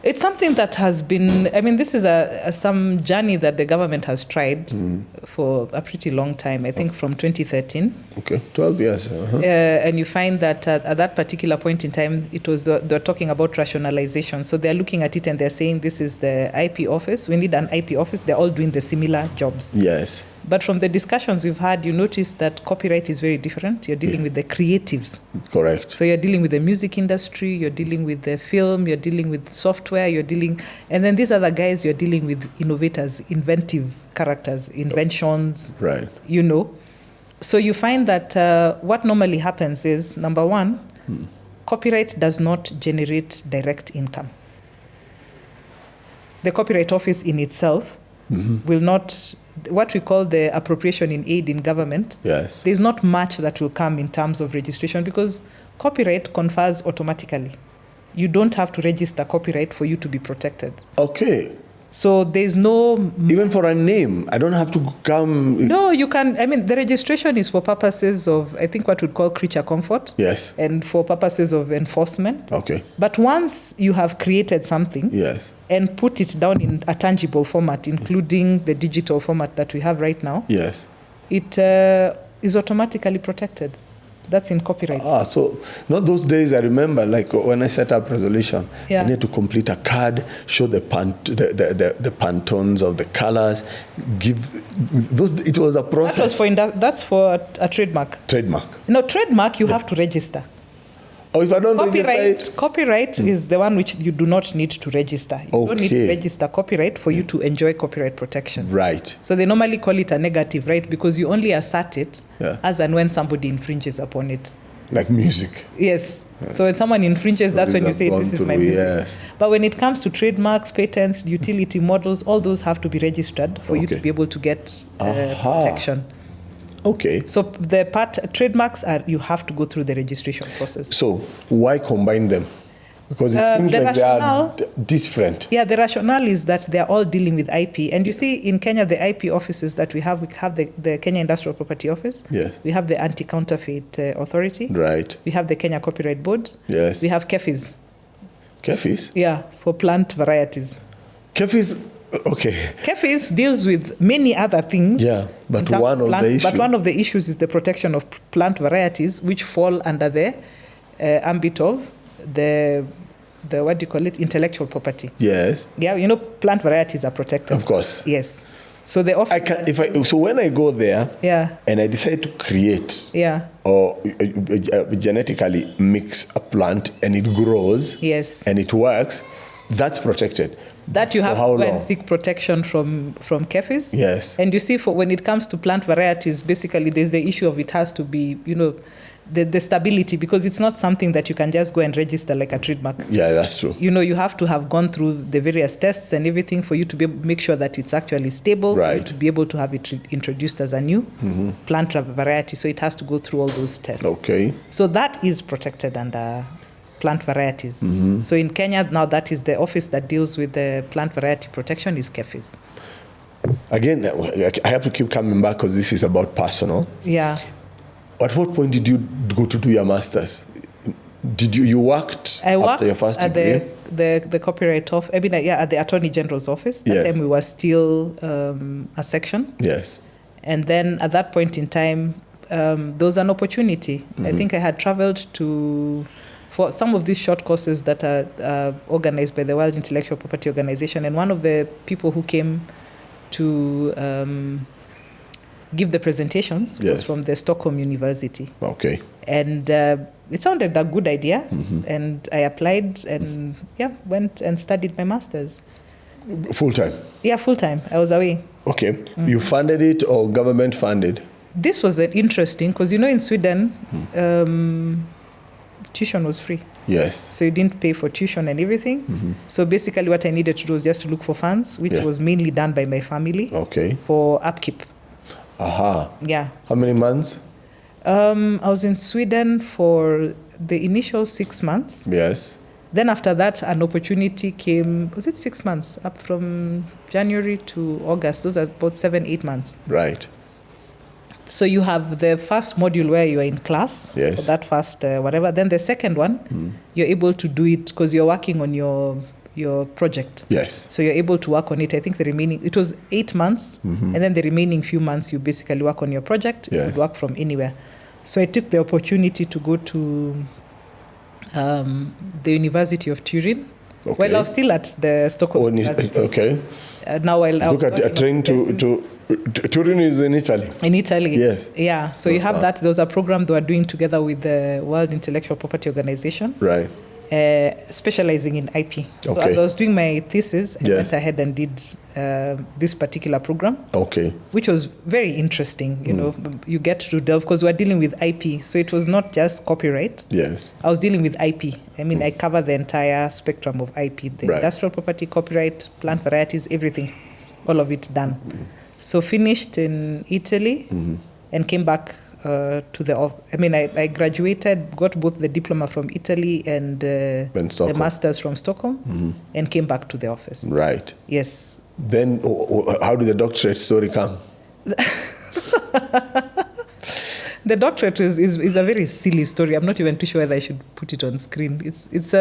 It's something that has been, I mean, this is some journey that the government has tried for a pretty long time, I think from 2013. Okay, 12 years. And you find that at that particular point in time, they're talking about rationalization. So they're looking at it and they're saying this is the IP office. We need an IP office. They're all doing the similar jobs. Yes. But from the discussions we've had, you notice that copyright is very different. You're dealing with the creatives. Correct. So you're dealing with the music industry, you're dealing with the film, you're dealing with software, and then these other guys, you're dealing with innovators, inventive characters, inventions, right. So you find that what normally happens is, number one, copyright does not generate direct income. The Copyright Office in itself will not, what we call the appropriation in aid in government, there's not much that will come in terms of registration because copyright confers automatically. You don't have to register copyright for you to be protected. Okay. So there's no... Even for a name, I don't have to come... No, you can... I mean, the registration is for purposes of, I think, what we'd call creature comfort. Yes. And for purposes of enforcement. Okay. But once you have created something... Yes. And put it down in a tangible format, including the digital format that we have right now... Yes. It is automatically protected. That's in copyright. So not those days I remember, like when I set up Resolution, I need to complete a card, show the Pantones of the colors, give those. It was a process. That's for a trademark. Trademark. No, trademark you have to register. Oh, if I don't register it? Copyright is the one which you do not need to register. You don't need to register copyright for you to enjoy copyright protection. Right. So they normally call it a negative right because you only assert it as and when somebody infringes upon it. Like music. Yes. So when someone infringes, So that's when you these say have this gone is my through, music. yes. But when it comes to trademarks, patents, utility models, all those have to be registered for you to Okay. be able to get Aha. protection. Okay. So the trademarks are, you have to go through the registration process. So why combine them? Because it seems the like they are rationale- different. Yeah, the rationale is that they're all dealing with IP. And you see in Kenya, the IP offices that we have the Kenya Industrial Property Office. Yes. We have the Anti-Counterfeit Authority. Right. We have the Kenya Copyright Board. Yes. We have KEFIs. KEFIs? Yeah, for plant varieties. KEFIs, okay. KEFIs deals with many other things. Yeah, but in terms one of plant- the issues. But one of the issues is the protection of plant varieties, which fall under the ambit of the what do you call it, intellectual property. Yes. Yeah, you know, plant varieties are protected. Of course. Yes. So the office. So when I go there, Yeah. and I decide to create, Yeah. or genetically mix a plant and it grows, Yes. and it works, that's protected. That you For have how to go long? and seek protection from KEFIs. Yes. And you see, when it comes to plant varieties, basically there's the issue of it has to be, you know, the stability, because it's not something that you can just go and register like a trademark. Yeah, that's true. You know, you have to have gone through the various tests and everything for you to make sure that it's actually stable, for you Right. to be able to have it introduced as a new plant variety. So it has to go through all those tests. Okay. So that is protected under plant varieties. So in Kenya now, that is the office that deals with the plant variety protection is KEFIs. Again, I have to keep coming back because this is about personal. Yeah. At what point did you go to do your master's? Did you worked I worked after your first at degree? the copyright office. I mean, at the Attorney General's office. That Yes. time we were still a section. Yes. And then at that point in time, there was an opportunity. I think I had traveled for some of these short courses that are organized by the World Intellectual Property Organization. And one of the people who came to give the presentations was Yes. from the Stockholm University. Okay. And it sounded a good idea. And I applied and, went and studied my master's. Full time. Yeah, full time. I was away. Okay. You funded it or government funded? This was interesting because, you know, in Sweden, tuition was free. Yes. So you didn't pay for tuition and everything. So basically what I needed to do was just to look for funds, which Yeah. was mainly done by my family Okay. for upkeep. Aha. Yeah. How many months? I was in Sweden for the initial 6 months. Yes. Then after that, an opportunity came, was it 6 months? Up from January to August. Those are about 7-8 months. Right. So you have the first module where you are in class. Yes. For that first whatever. Then the second one, you're able to do it because you're working on your project. Yes. So you're able to work on it. I think it was 8 months. And then the remaining few months, you basically work on your project. You Yes. could work from anywhere. So I took the opportunity to go to the University of Turin. Okay. Well, I was still at the Stockholm University. Okay. Now I'll Look at a train to Turin is in Italy. in Italy. Yes. Yeah. So you have that. There was a program they were doing together with the World Intellectual Property Organization, Right. specializing in IP. So Okay. as I was doing my thesis, I Yes. went ahead and did this particular program, Okay. which was very interesting. You know, you get to delve because we're dealing with IP. So it was not just copyright. Yes. I was dealing with IP. I mean, I cover the entire spectrum of IP, the Right. industrial property, copyright, plant varieties, everything, all of it done. So finished in Italy and came back to I graduated, got both the diploma from Italy and the Stockholm. master's from Stockholm and came back to the office. Right. Yes. Then how did the doctorate story come? The doctorate is a very silly story. I'm not even too sure whether I should put it on screen. It's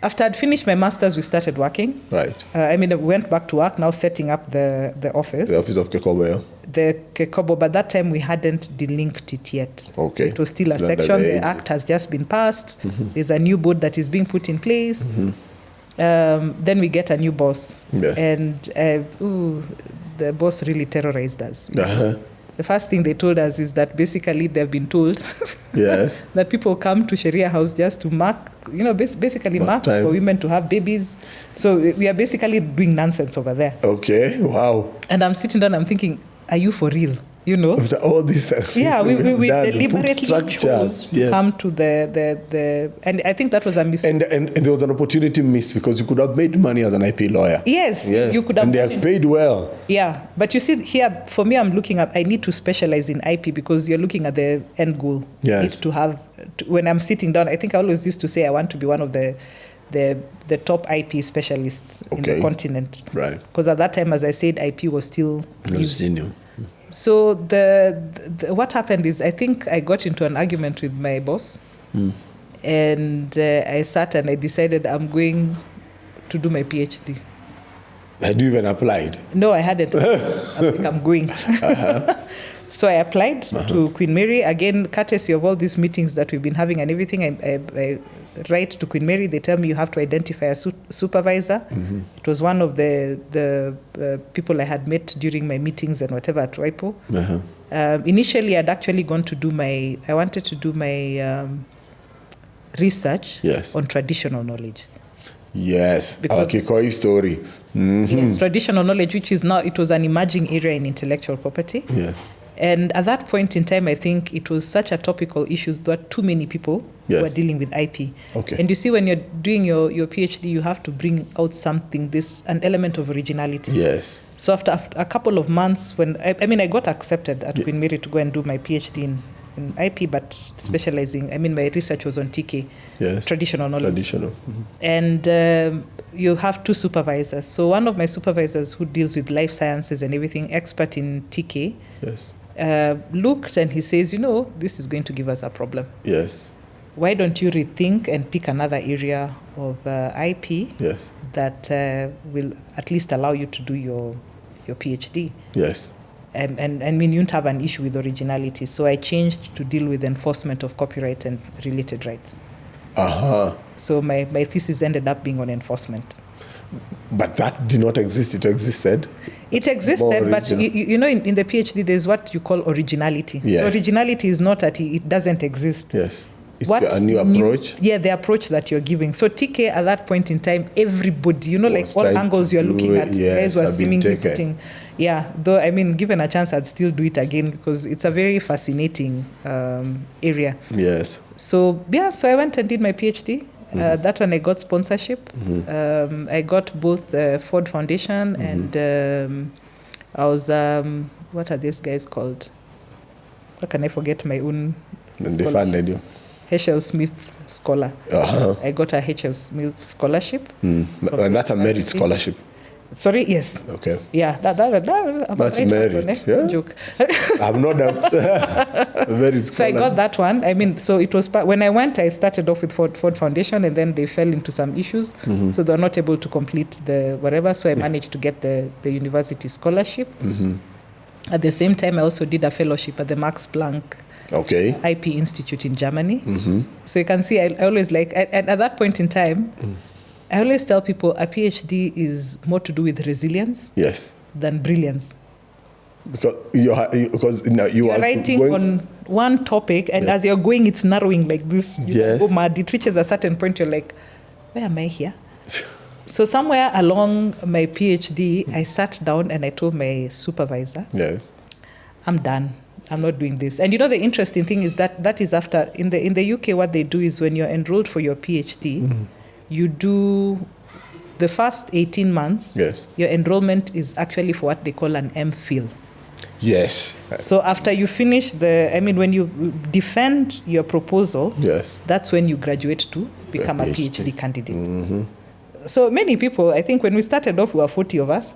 after I'd finished my master's, we started working. Right. I went back to work, now setting up the office. The office of Kobo, yeah. The Kobo, but that time we hadn't delinked it yet. Okay. So it was still a It's not section. at the The age. act has just been passed. There's a new board that is being put in place. Then we get a new boss. Yes. And the boss really terrorized us. Uh-huh. The first thing they told us is that basically they've been told Yes. that people come to Sharia house just to mark, basically mark time. for women to have babies. So we are basically doing nonsense over there. Okay. Wow. And I'm sitting down, I'm thinking, are you for real? you know. After all this, Yeah, we done, deliberately chose to come to the and I think that was a mistake. And there was an opportunity missed because you could have made money as an IP lawyer. Yes, you could have. And they are paid well. Yeah, but you see here, for me, I'm looking at, I need to specialize in IP because you're looking at the end goal. Yes. Need to have, when I'm sitting down, I think I always used to say I want to be one of the top IP specialists in the continent. Right. Because at that time, as I said, IP was still new. So what happened is, I think I got into an argument with my boss, and I sat and I decided I'm going to do my PhD. Had you even applied? No, I hadn't. I'm going. So I applied to Queen Mary. Again, courtesy of all these meetings that we've been having and everything, I write to Queen Mary. They tell me you have to identify a supervisor. It was one of the people I had met during my meetings and whatever at WIPO. Initially, I'd actually gone to I wanted to do my research on traditional knowledge. Yes, Kikoi story. Yes, traditional knowledge, which is now, it was an emerging area in intellectual property. Yeah. And at that point in time, I think it was such a topical issue that too many people were dealing with IP. Okay. And you see, when you're doing your PhD, you have to bring out something, an element of originality. Yes. So after a couple of months, when I got accepted at Queen Mary to go and do my PhD in IP, but specializing, my research was on TK, traditional knowledge. Traditional. And you have two supervisors. So one of my supervisors who deals with life sciences and everything, expert in TK, looked and he says, this is going to give us a problem. Yes. Why don't you rethink and pick another area of IP that will at least allow you to do your PhD? Yes. And you don't have an issue with originality. So I changed to deal with enforcement of copyright and related rights. So my thesis ended up being on enforcement. But that did not exist. It existed. It existed, but in the PhD, there's what you call originality. Yes. So originality is not that it doesn't exist. Yes. It's a new approach. The approach that you're giving. So TK at that point in time, everybody, like all angles you're looking at, guys were seemingly putting. Yeah, though, given a chance, I'd still do it again because it's a very fascinating area. Yes. So I went and did my PhD. That one I got sponsorship. I got both the Ford Foundation and I was, what are these guys called? How can I forget my own? And they funded you. H.L. Smith Scholar. I got a H.L. Smith scholarship. And that's a merit scholarship. Sorry, yes. Okay. Yeah, that's merit. Yeah? Joke. I've no doubt. Merit scholar. So I got that one. So it was when I went, I started off with Ford Foundation, and then they fell into some issues, so they were not able to complete the whatever. So I managed to get the university scholarship. At the same time, I also did a fellowship at the Max Planck IP Institute in Germany. So you can see, I always and at that point in time, I always tell people a PhD is more to do with resilience than brilliance. Because you are writing on one topic, and as you're going, it's narrowing like this. You go mad. It reaches a certain point, you're like, where am I here? So somewhere along my PhD, I sat down and I told my supervisor, I'm done. I'm not doing this. And the interesting thing is that is after, in the UK, what they do is when you're enrolled for your PhD, you do the first 18 months, your enrollment is actually for what they call an MPhil. Yes. So after you finish when you defend your proposal, that's when you graduate to become a PhD candidate. So many people, I think when we started off, we were 40 of us.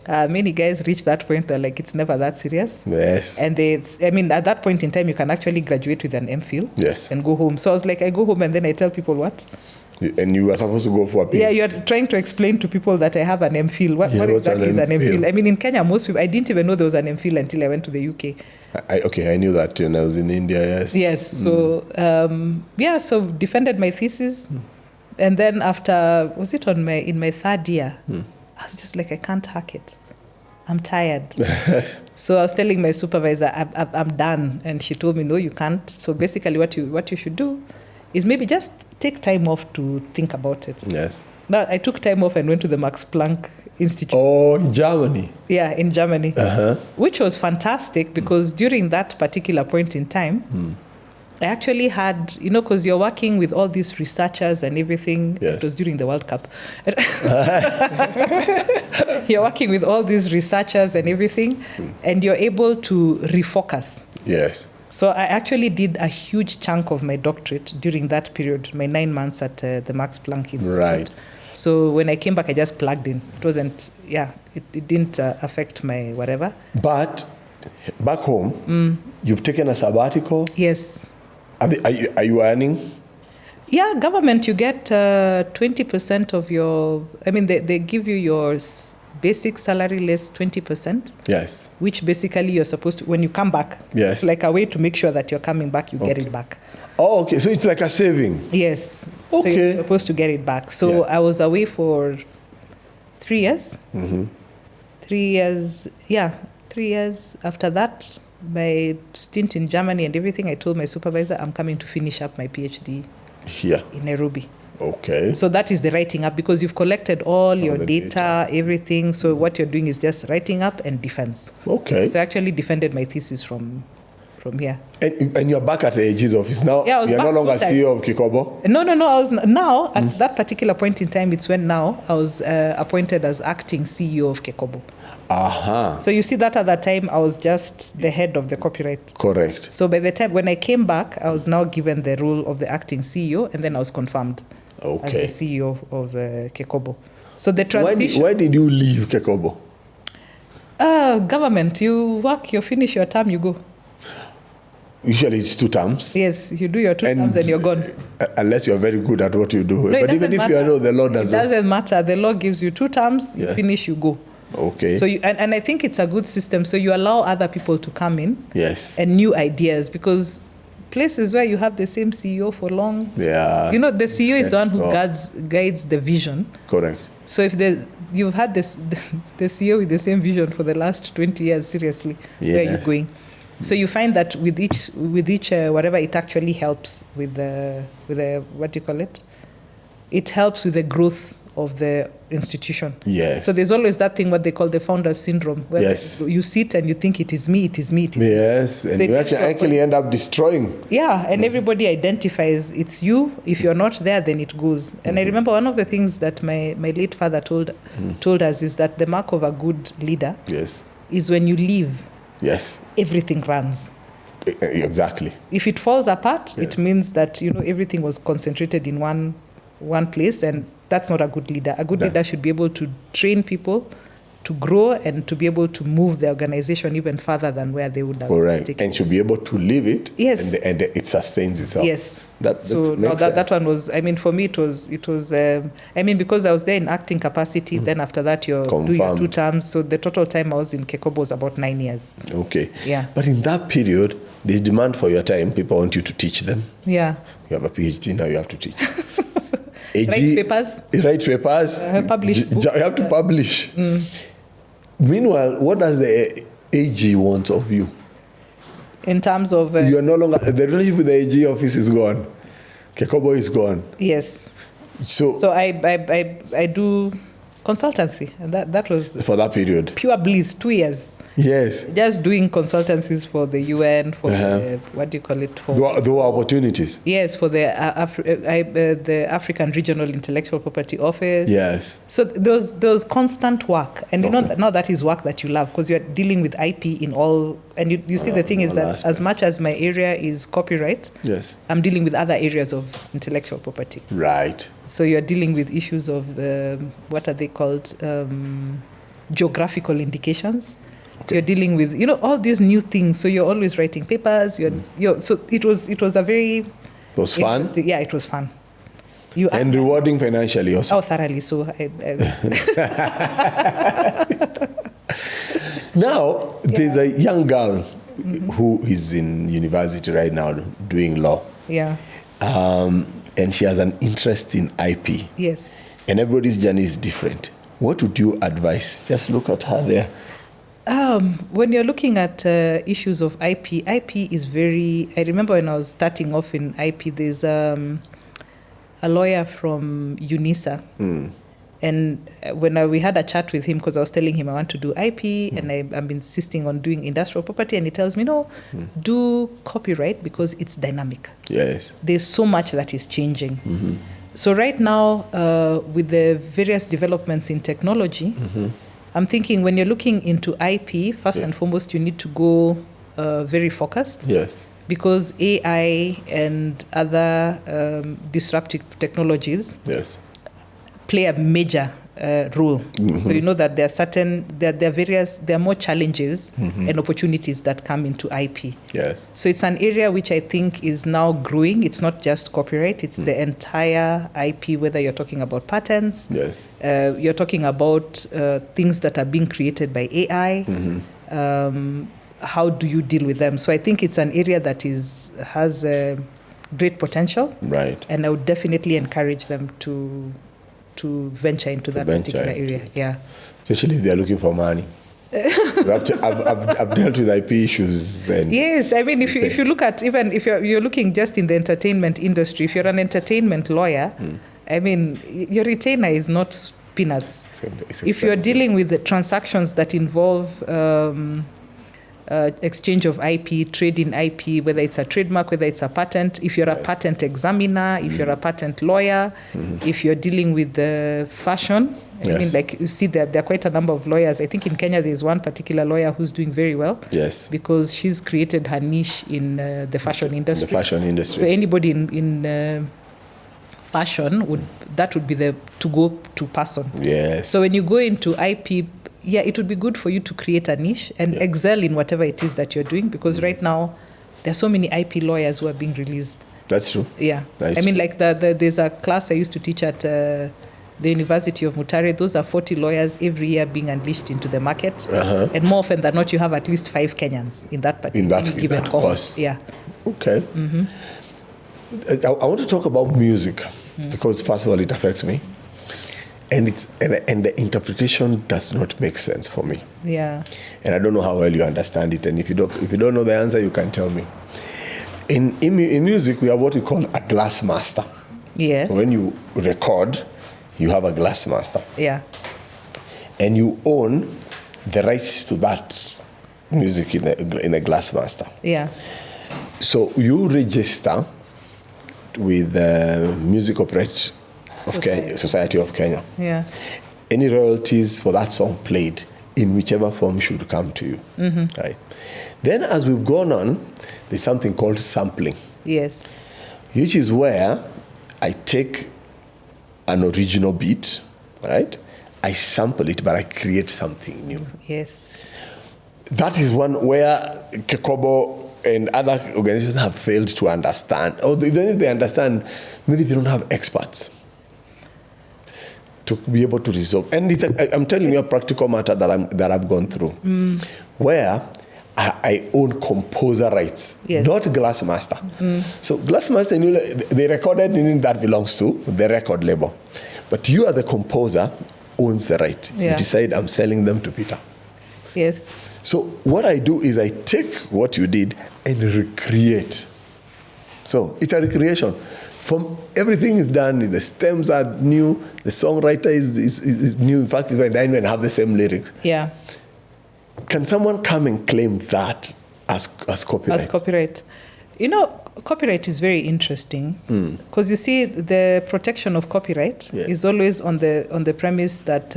Many guys reach that point, they're like, it's never that serious. And at that point in time, you can actually graduate with an MPhil and go home. So I was like, I go home and then I tell people what? And you were supposed to go for a PhD. Yeah, you're trying to explain to people that I have an MPhil. What exactly is an MPhil? In Kenya, most people, I didn't even know there was an MPhil until I went to the UK. I knew that when I was in India, Yes, so, so defended my thesis. And then after, was it in my third year? I was just like, I can't hack it. I'm tired. So I was telling my supervisor, I'm done. And she told me, no, you can't. So basically what you should do is maybe just take time off to think about it. No, I took time off and went to the Max Planck Institute. Oh, in Germany. Yeah, in Germany, which was fantastic because during that particular point in time, I actually had, because you're working with all these researchers and everything. Yes. It was during the World Cup. You're working with all these researchers and everything, and you're able to refocus. Yes. So I actually did a huge chunk of my doctorate during that period, my 9 months at the Max Planck Institute. Right. So when I came back, I just plugged in. It wasn't, it didn't affect my whatever. But back home, you've taken a sabbatical. Yes. Are you earning? Yeah, government, you get 20% of your, they give you your basic salary less 20%. Yes. Which basically you're supposed to, when you come back, yes. It's like a way to make sure that you're coming back, you get it back. Oh, okay. So it's like a saving. Yes. Okay. So you're supposed to get it back. So I was away for 3 years. 3 years. Yeah, 3 years. After that, my stint in Germany and everything, I told my supervisor, I'm coming to finish up my PhD here in Nairobi. Okay. So that is the writing up because you've collected all your data, everything. So what you're doing is just writing up and defense. Okay. So I actually defended my thesis from here. And you're back at the AG's office now? Yeah, you're no longer CEO of Kobo? No. I was now, at that particular point in time, it's when now I was appointed as acting CEO of Kobo. So you see that at that time, I was just the head of the copyright. Correct. So by the time when I came back, I was now given the role of the acting CEO, and then I was confirmed as the CEO of Kobo. So the transition. Why did you leave Kobo? Government, you work, you finish your term, you go. Usually it's 2 terms. Yes, you do your 2 terms and you're gone. Unless you're very good at what you do. No, but even if you know, the law doesn't. It doesn't matter. The law gives you 2 terms, you finish, you go. Okay. So and I think it's a good system. So you allow other people to come in. Yes. And new ideas, because places where you have the same CEO for long. Yeah. The CEO is the one who guides the vision. Correct. So if you've had the CEO with the same vision for the last 20 years, seriously, where are you going? So you find that with each whatever, it actually helps with the what do you call it? It helps with the growth of the institution. Yes. So there's always that thing, what they call the founder syndrome, where you sit and you think it is me, it is me, it is me. Yes, and so you actually end up destroying. Yeah, and everybody identifies it's you. If you're not there, then it goes. And I remember one of the things that my late father told us is that the mark of a good leader is when you leave, everything runs. Exactly. If it falls apart, it means that everything was concentrated in one place, and that's not a good leader. A good leader should be able to train people to grow and to be able to move the organization even further than where they would have taken. And should be able to live it. Yes. And it sustains itself. Yes. That one was, for me, it was because I was there in acting capacity, then after that you're doing your 2 terms. So the total time I was in Kobo was about 9 years. Okay. Yeah. But in that period, there's demand for your time. People want you to teach them. Yeah. You have a PhD, now you have to teach. Write papers. Publish books. You have to publish. Meanwhile, what does the AG want of you? In terms of... you are no longer... The relationship with the AG office is gone. Kobo is gone. Yes. So I do consultancy, and that was... For that period. Pure bliss, 2 years. Yes. Just doing consultancies for the UN, for the, what do you call it? For there were opportunities. Yes, for the African Regional Intellectual Property Office. Yes. So there was constant work. And now that is work that you love, because you're dealing with IP in all... And you see, the thing is that as much as my area is copyright, I'm dealing with other areas of intellectual property. Right. So you're dealing with issues of, what are they called? Geographical indications. Okay. You're dealing with, all these new things. So you're always writing papers. So it was a very... It was fun? Yeah, it was fun. And rewarding financially also. Oh, thoroughly. So Now, there's a young girl who is in university right now doing law. Yeah. And she has an interest in IP. Yes. And everybody's journey is different. What would you advise? Just look at her there. When you're looking at issues of IP is very... I remember when I was starting off in IP, there's a lawyer from UNISA. And when we had a chat with him, because I was telling him I want to do IP and I'm insisting on doing industrial property, and he tells me, no, do copyright because it's dynamic. Yes. There's so much that is changing. So right now, with the various developments in technology, I'm thinking when you're looking into IP, first and foremost, you need to go very focused. Yes. Because AI and other disruptive technologies play a major role. So you know that there are more challenges and opportunities that come into IP. Yes. So it's an area which I think is now growing. It's not just copyright, it's the entire IP, whether you're talking about patents, you're talking about things that are being created by AI. How do you deal with them? So I think it's an area that has great potential. Right. And I would definitely encourage them to venture into that particular area. Yeah. Especially if they're looking for money. I've dealt with IP issues. Yes, I mean, if you look at, even if you're looking just in the entertainment industry, if you're an entertainment lawyer, I mean, your retainer is not peanuts. If you're dealing with the transactions that involve exchange of IP, trade in IP, whether it's a trademark, whether it's a patent, if you're a patent examiner, if you're a patent lawyer, if you're dealing with the fashion, I mean, like you see there are quite a number of lawyers. I think in Kenya there's one particular lawyer who's doing very well. Yes. Because she's created her niche in the fashion industry. The fashion industry. So anybody in fashion would be the to-go-to person. Yes. So when you go into IP, it would be good for you to create a niche and excel in whatever it is that you're doing, because right now there are so many IP lawyers who are being released. That's true. Yeah. I mean, like there's a class I used to teach at the University of Mutare. Those are 40 lawyers every year being unleashed into the market. And more often than not, you have at least 5 Kenyans in that particular given course. Yeah. Okay. I want to talk about music because, first of all, it affects me. And the interpretation does not make sense for me. Yeah. And I don't know how well you understand it. And if you don't know the answer, you can tell me. In music, we have what we call a glass master. Yes. So when you record, you have a glass master. Yeah. And you own the rights to that music in a glass master. Yeah. So you register with the Music Operate Society of Kenya. Yeah. Any royalties for that song played in whichever form should come to you. Right. Then as we've gone on, there's something called sampling. Yes. Which is where I take an original beat, right? I sample it, but I create something new. Yes. That is one where Kobo and other organizations have failed to understand. Or even if they understand, maybe they don't have experts to be able to resolve. And I'm telling you a practical matter that I've gone through, where I own composer rights, not Glassmaster. So Glassmaster, they recorded, meaning that belongs to the record label. But you are the composer, owns the right. Yeah. You decide I'm selling them to Peter. Yes. So what I do is I take what you did and recreate. So it's a recreation. From everything is done, the stems are new, the songwriter is new. In fact, it's when they even have the same lyrics. Yeah. Can someone come and claim that as copyright? As copyright. You know, copyright is very interesting because you see the protection of copyright is always on the premise that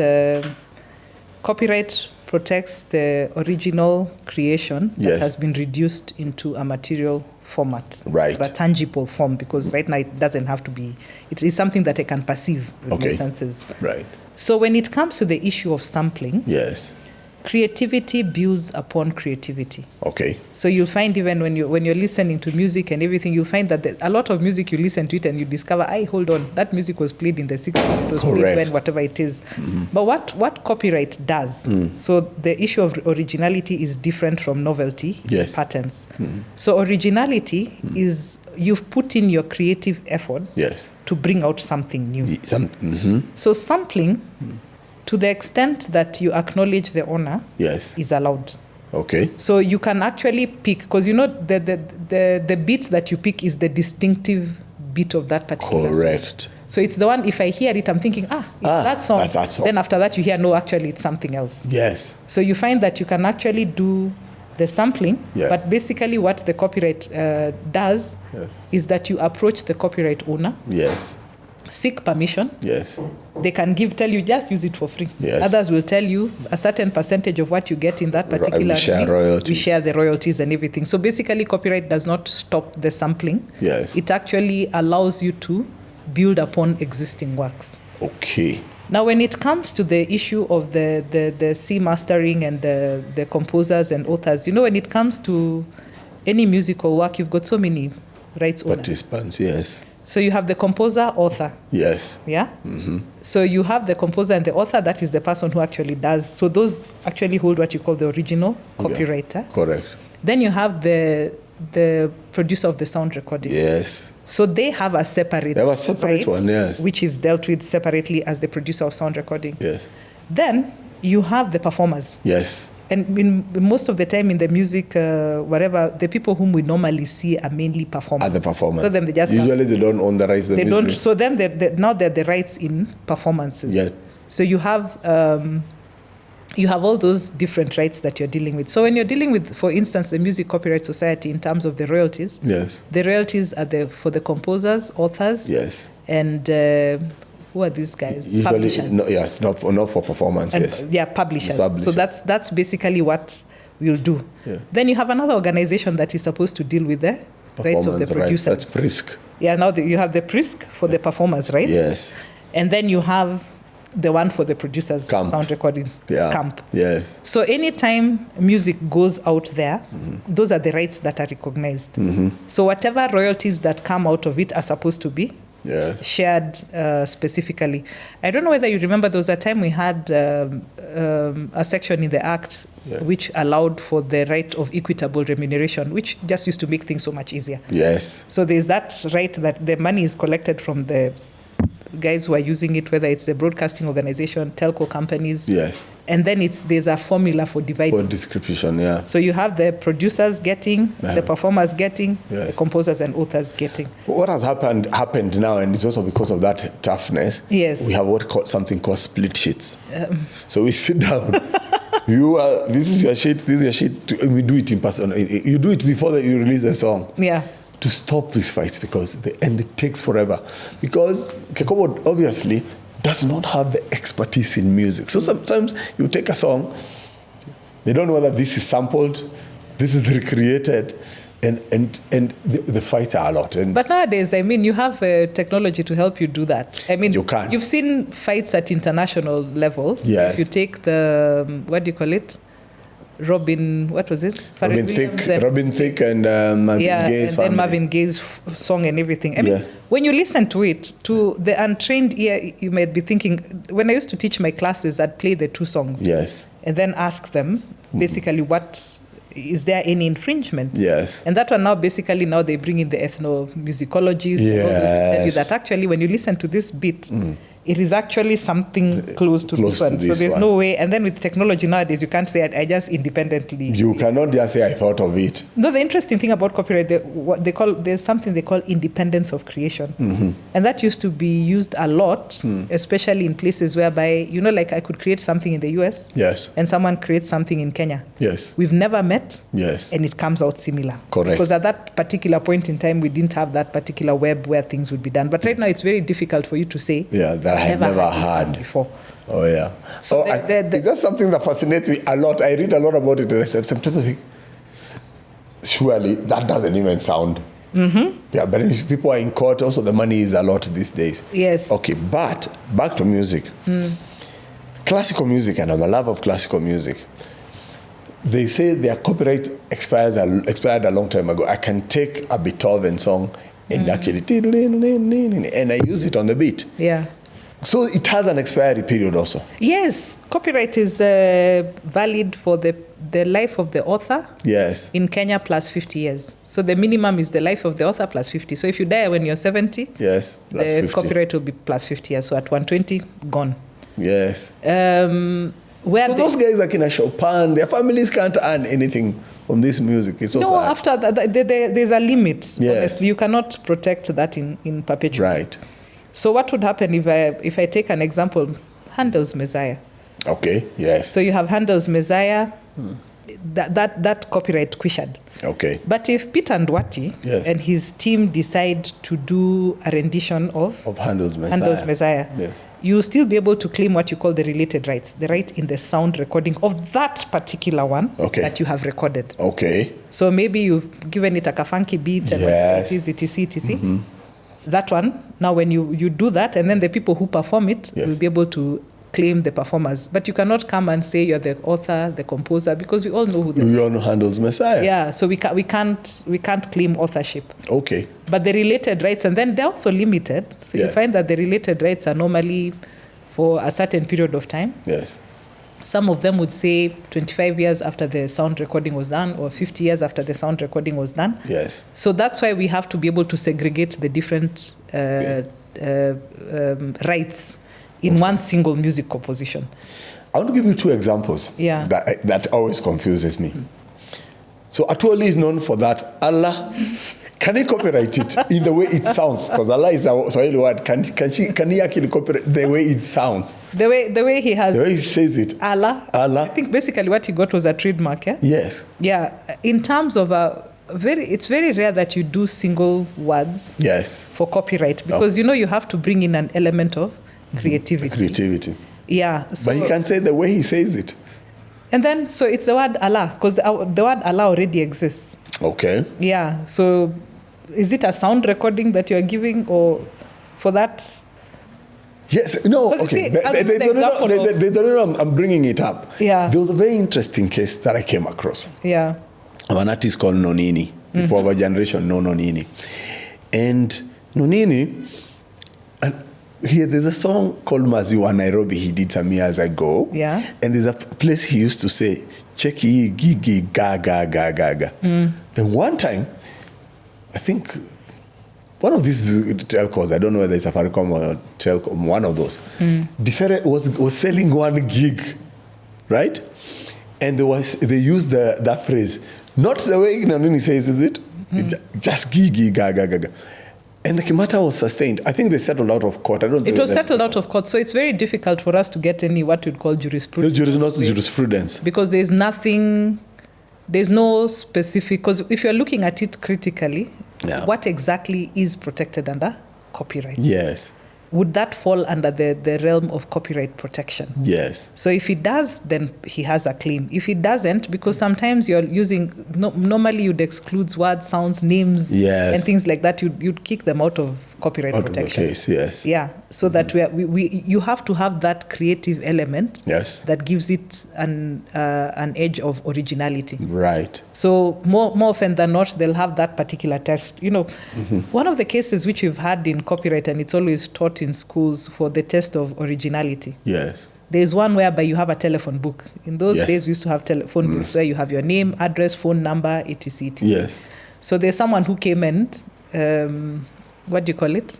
copyright protects the original creation that has been reduced into a material format, right, or a tangible form, because right now it doesn't have to be, it is something that I can perceive with my senses. Right. So when it comes to the issue of sampling, creativity builds upon creativity. Okay. So you'll find even when you're listening to music and everything, you find that a lot of music you listen to it and you discover, hold on, that music was played in the 60s, it was played when whatever it is. But what copyright does, so the issue of originality is different from novelty, patents. So originality is you've put in your creative effort to bring out something new. So sampling, to the extent that you acknowledge the owner, is allowed. Okay. So you can actually pick, because you know the beat that you pick is the distinctive beat of that particular song. So it's the one, if I hear it, I'm thinking, it's that song. That's that song. Then after that, you hear, no, actually, it's something else. Yes. So you find that you can actually do the sampling, Yes. but basically what the copyright does is that you approach the copyright owner, Yes. seek permission. Yes. They can tell you, just use it for free. Yes. Others will tell you a certain percentage of what you get in that particular We share thing, royalties. we share the royalties and everything. So basically, copyright does not stop the sampling. Yes. It actually allows you to build upon existing works. Okay. Now, when it comes to the issue of the C mastering and the composers and authors, when it comes to any musical work, you've got so many rights owners. Participants, yes. So you have the composer, author. Yes. Yeah? Mm-hmm. So you have the composer and the author, that is the person who actually does. So those actually hold what you call the original copywriter. Correct. Then you have the producer of the sound recording. Yes. So they have a separate, They have a separate right, one, yes. which is dealt with separately as the producer of sound recording. Yes. Then you have the performers. Yes. And most of the time in the music, whatever, the people whom we normally see are mainly performers. Are the performers. So then they just usually they don't own the rights to the they music. don't. So then now they're the rights in performances. Yeah. So you have all those different rights that you're dealing with. So when you're dealing with, for instance, the Music Copyright Society in terms of the royalties, Yes. the royalties are for the composers, authors, Yes. and who are these guys? Usually, Publishers. no, yes, not for performance. And, yes. Yeah, publishers. Publishers. So that's basically what we'll do. Yeah. Then you have another organization that is supposed to deal with the rights of the Performance rights. producers. That's PRISC. Yeah, now you have the PRISC for the performers, right? Yes. And then you have the one for the producers, Camp. sound recordings, Yeah. Camp. Yes. So anytime music goes out there, those are the rights that are recognized. So whatever royalties that come out of it are supposed to be Yes. shared specifically. I don't know whether you remember there was a time we had a section in the Act which allowed for the right of equitable remuneration, which just used to make things so much easier. Yes. So there's that right that the money is collected from the guys who are using it, whether it's the broadcasting organization, telco companies. Yes. And then there's a formula for dividing. For description, yeah. So you have the producers getting, the performers getting, the composers and authors getting. What has happened now, and it's also because of that toughness. Yes. We have something called split sheets. So we sit down. This is your sheet. This is your sheet. We do it in person. You do it before you release the song. Yeah. To stop these fights, because it takes forever. Because Kobo obviously does not have the expertise in music. So sometimes you take a song, they don't know whether this is sampled, this is recreated, and the fights are a lot. But nowadays, you have technology to help you do that. You can. You've seen fights at international level. Yes. If you take the, what do you call it? Robin Thicke and Marvin Gaye's and family. then Marvin Gaye's song and everything. When you listen to it, to the untrained ear, you might be thinking, when I used to teach my classes, I'd play the two songs. Yes. And then ask them, basically, is there any infringement? Yes. And that one now, they bring in the ethnomusicologists. Yes. They tell you that actually, when you listen to this beat, it is actually something close to this one. So there's no way. And then with technology nowadays, you can't say I just independently. You cannot just say I thought of it. No, the interesting thing about copyright, there's something they call independence of creation. And that used to be used a lot, especially in places whereby, like I could create something in the US. Yes. And someone creates something in Kenya. Yes. We've never met. Yes. And it comes out similar. Correct. Because at that particular point in time, we didn't have that particular web where things would be done. But right now, it's very difficult for you to say. Yeah, that I have never had before. Oh, yeah. So that's something that fascinates me a lot. I read a lot about it, and I sometimes think, surely that doesn't even sound. Yeah, but if people are in court, also the money is a lot these days. Yes. Okay, but back to music. Classical music, and I'm a lover of classical music. They say their copyright expired a long time ago. I can take a Beethoven song and actually, and I use it on the beat. Yeah. So it has an expiry period also. Yes, copyright is valid for the life of the author. Yes. In Kenya plus 50 years. So the minimum is the life of the author plus 50. So if you die when you're 70, yes, the 50. Copyright will be plus 50 years. So at 120, gone. Yes. So those guys like in a Chopin, their families can't earn anything from this music. It's also after that, there's a limit. Yes. Honestly, you cannot protect that in perpetuity. Right. So what would happen if I take an example, Handel's Messiah? Okay, yes. So you have Handel's Messiah, that copyright quished. Okay. But if Peter Nduati and his team decide to do a rendition of Handel's Messiah, yes, you'll still be able to claim what you call the related rights, the right in the sound recording of that particular one that you have recorded. Okay. So maybe you've given it a funky beat and yes, it is, etc. That one, now when you do that, and then the people who perform it will be able to claim the performers. But you cannot come and say you're the author, the composer, because we all know who we all know Handel's Messiah. Yeah, so we can't claim authorship. Okay. But the related rights, and then they're also limited. So you find that the related rights are normally for a certain period of time. Yes. Some of them would say 25 years after the sound recording was done, or 50 years after the sound recording was done. Yes. So that's why we have to be able to segregate the different rights in one single music composition. I want to give you two examples that always confuses me. So Atuoli is known for that. Allah, can he copyright it in the way it sounds? Because Allah is a Swahili word. Can he actually copyright the way it sounds? The way he says it. Allah. I think basically what he got was a trademark. Yeah. Yes. Yeah. In terms of it's very rare that you do single words. Yes. For copyright, because you have to bring in an element of creativity. Yeah. So, but he can say the way he says it. And then, so it's the word Allah, because the word Allah already exists. Okay. Yeah. So is it a sound recording that you're giving, or for that? Yes. No. Okay. They don't know I'm bringing it up. Yeah. There was a very interesting case that I came across. Yeah. Of an artist called Nonini. People of our generation know Nonini. And Nonini, there's a song called Maziwa Nairobi he did some years ago. Yeah. And there's a place he used to say, Cheki, gigi, ga, ga, ga, ga, ga. Then one time, I think one of these telcos, I don't know whether it's Safaricom or Telcom, one of those, decided was selling 1 gig, right? And they used that phrase, not the way Nonini says, is it? Just gigi, ga, ga, ga, ga. And the matter was sustained. I think they settled out of court. It was settled out of court, so it's very difficult for us to get any what we'd call jurisprudence. There is not jurisprudence. Because there's no specific, because if you're looking at it critically, what exactly is protected under copyright? Yes. Would that fall under the realm of copyright protection? Yes. So if it does, then he has a claim. If it doesn't, because sometimes you're using, normally you'd exclude words, sounds, names, and things like that, you'd kick them out of copyright protection. Out of the case, yes. Yeah, so that you have to have that creative element that gives it an edge of originality. Right. So more often than not, they'll have that particular test. One of the cases which we've had in copyright, and it's always taught in schools for the test of originality. Yes. There's one whereby you have a telephone book. In those days, we used to have telephone books where you have your name, address, phone number, etc. Yes. So there's someone who came and, what do you call it?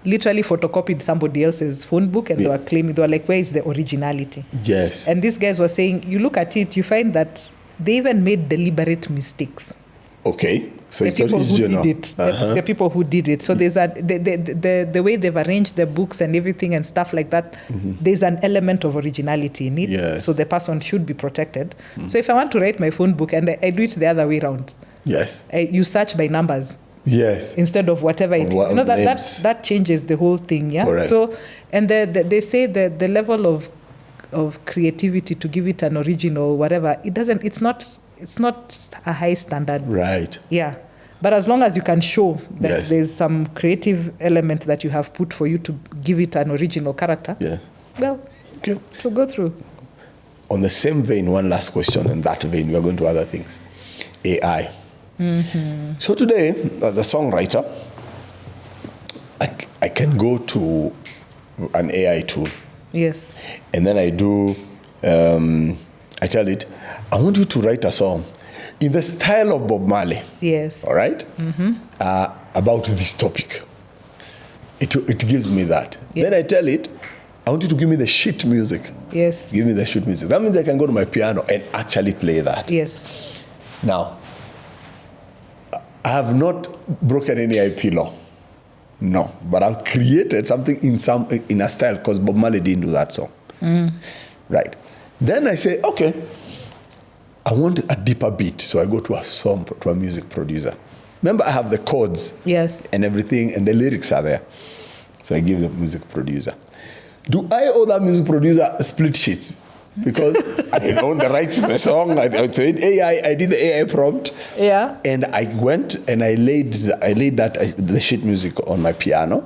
Literally photocopied somebody else's phone book, and they were claiming, they were like, where is the originality? Yes. And these guys were saying, you look at it, you find that they even made deliberate mistakes. Okay. So the people who did it, the people who did it. So there's the way they've arranged the books and everything and stuff like that, there's an element of originality in it. Yes. So the person should be protected. So if I want to write my phone book, and I do it the other way around. Yes. You search by numbers. Yes. Instead of whatever it is. That changes the whole thing, yeah? Correct. So, and they say that the level of creativity to give it an original, whatever, it's not a high standard. Right. Yeah. But as long as you can show that there's some creative element that you have put for you to give it an original character, well, to go through. On the same vein, one last question. In that vein, we are going to other things. AI. So today, as a songwriter, I can go to an AI tool. Yes. And then I do, I tell it, I want you to write a song in the style of Bob Marley. Yes. All right? About this topic. It gives me that. Then I tell it, I want you to give me the shit music. Yes. Give me the shit music. That means I can go to my piano and actually play that. Yes. Now, I have not broken any IP law. No, but I've created something in a style because Bob Marley didn't do that song. Right. Then I say, okay, I want a deeper beat, so I go to a music producer. Remember, I have the chords, Yes. and everything, and the lyrics are there. So I give the music producer. Do I owe that music producer split sheets? Because I didn't own the rights to the song. I did the AI prompt. Yeah. And I went and I laid the sheet music on my piano.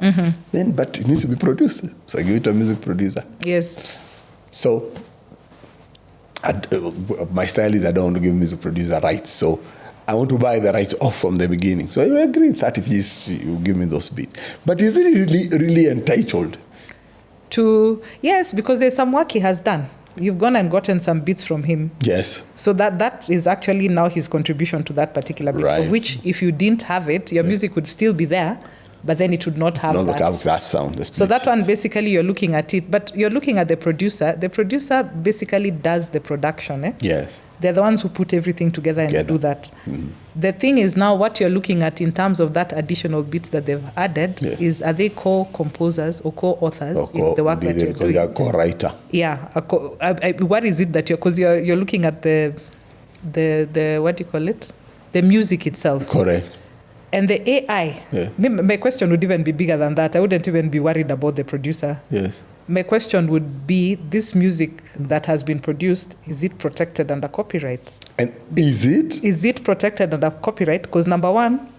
Then, but it needs to be produced, so I give it to a music producer. Yes. So my style is I don't want to give music producer rights, so I want to buy the rights off from the beginning. So I agree, 30 years you give me those beats. But is it really entitled? Yes, because there's some work he has done. You've gone and gotten some beats from him. Yes. So that is actually now his contribution to that particular beat, Right. of which if you didn't have it, your music would still be there, but then it would not have that sound. So that one, basically, you're looking at it, but you're looking at the producer. The producer basically does the production. Yes. They're the ones who put everything together and do that. The thing is now what you're looking at in terms of that additional bit that they've added is, are they co-composers or co-authors in the work that you're doing? You're a co-writer. Yeah. What is it that because you're looking at the what do you call it? The music itself. Correct. And the AI, my question would even be bigger than that. I wouldn't even be worried about the producer. Yes. My question would be, this music that has been produced, is it protected under copyright? And is it? Is it protected under copyright? Because number one,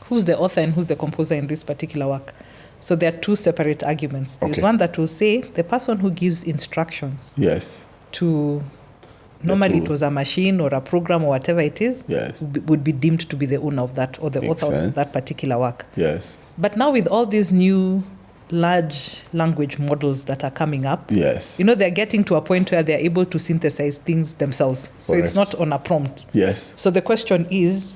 who's the author and who's the composer in this particular work? So there are two separate arguments. There's one that will say the person who gives instructions to, normally it was a machine or a program or whatever it is, would be deemed to be the owner of that or the author of that particular work. Yes. But now with all these new large language models that are coming up, they're getting to a point where they're able to synthesize things themselves. So it's not on a prompt. Yes. So the question is,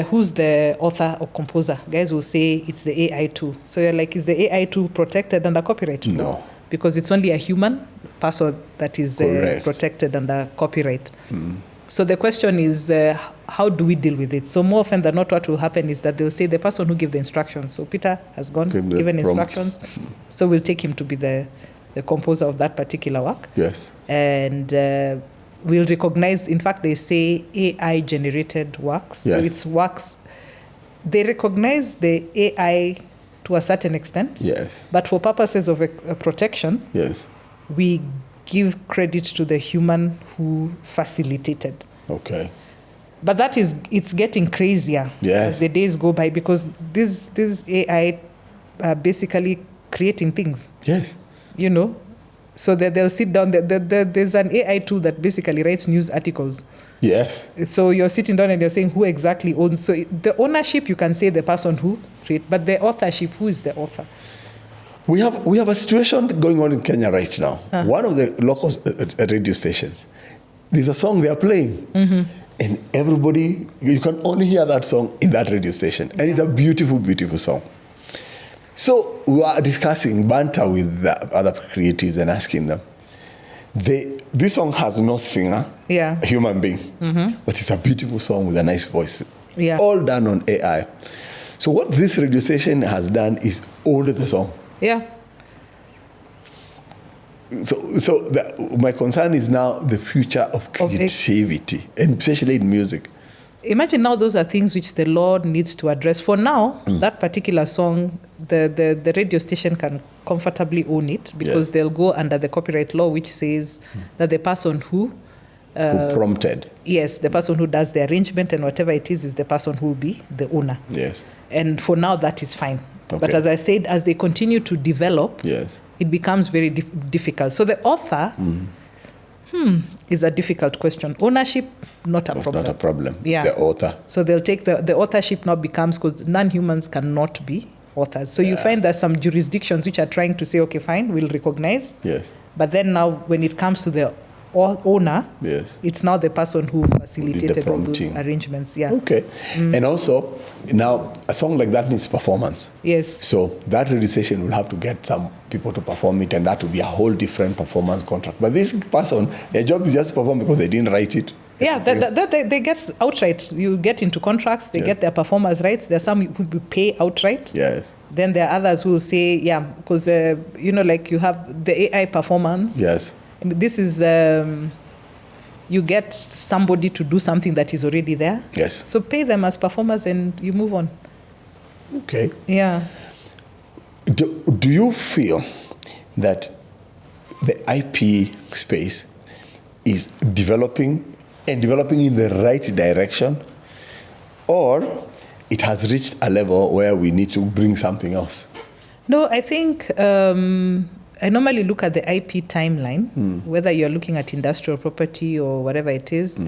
who's the author or composer? Guys will say it's the AI tool. So you're like, is the AI tool protected under copyright? No. Because it's only a human person that is protected under copyright. So the question is, how do we deal with it? So more often than not, what will happen is that they'll say the person who gave the instructions. So Peter has given instructions. So we'll take him to be the composer of that particular work. Yes. And we'll recognize, in fact, they say AI-generated works. Yes. So it's works, they recognize the AI to a certain extent. Yes. But for purposes of a protection, we give credit to the human who facilitated. Okay. But it's getting crazier as the days go by, because this AI are basically creating things. Yes. So that they'll sit down. There's an AI tool that basically writes news articles. Yes. So you're sitting down and you're saying who exactly owns. So the ownership, you can say the person who created, but the authorship, who is the author? We have a situation going on in Kenya right now. One of the local radio stations, there's a song they are playing. And everybody, you can only hear that song in that radio station. And it's a beautiful, beautiful song. So we are discussing banter with the other creatives and asking them, this song has no singer, a human being, but it's a beautiful song with a nice voice. All done on AI. So what this radio station has done is owned the song. So my concern is now the future of creativity, and especially in music. Imagine now those are things which the law needs to address. For now, that particular song, the radio station can comfortably own it, because they'll go under the copyright law, which says that the person who prompted. Yes, the person who does the arrangement and whatever it is the person who will be the owner. Yes. And for now, that is fine. But as I said, as they continue to develop, it becomes very difficult. So the author is a difficult question. Ownership, not a problem. Not a problem. The author. So they'll take the authorship now becomes, because non-humans cannot be authors. So you find there's some jurisdictions which are trying to say, okay, fine, we'll recognize. But then now when it comes to the owner, it's now the person who facilitated all those arrangements. Okay. And also, now a song like that needs performance. So that registration will have to get some people to perform it, and that will be a whole different performance contract. But this person, their job is just to perform because they didn't write it. Yeah, they get outright. You get into contracts, they get their performers' rights. There are some who pay outright. Yes. Then there are others who will say, because, like you have the AI performance. Yes. I mean, this is, you get somebody to do something that is already there. Yes. So pay them as performers and you move on. Okay. Yeah. Do you feel that the IP space is developing in the right direction, or it has reached a level where we need to bring something else? No, I think I normally look at the IP timeline, whether you're looking at industrial property or whatever it is.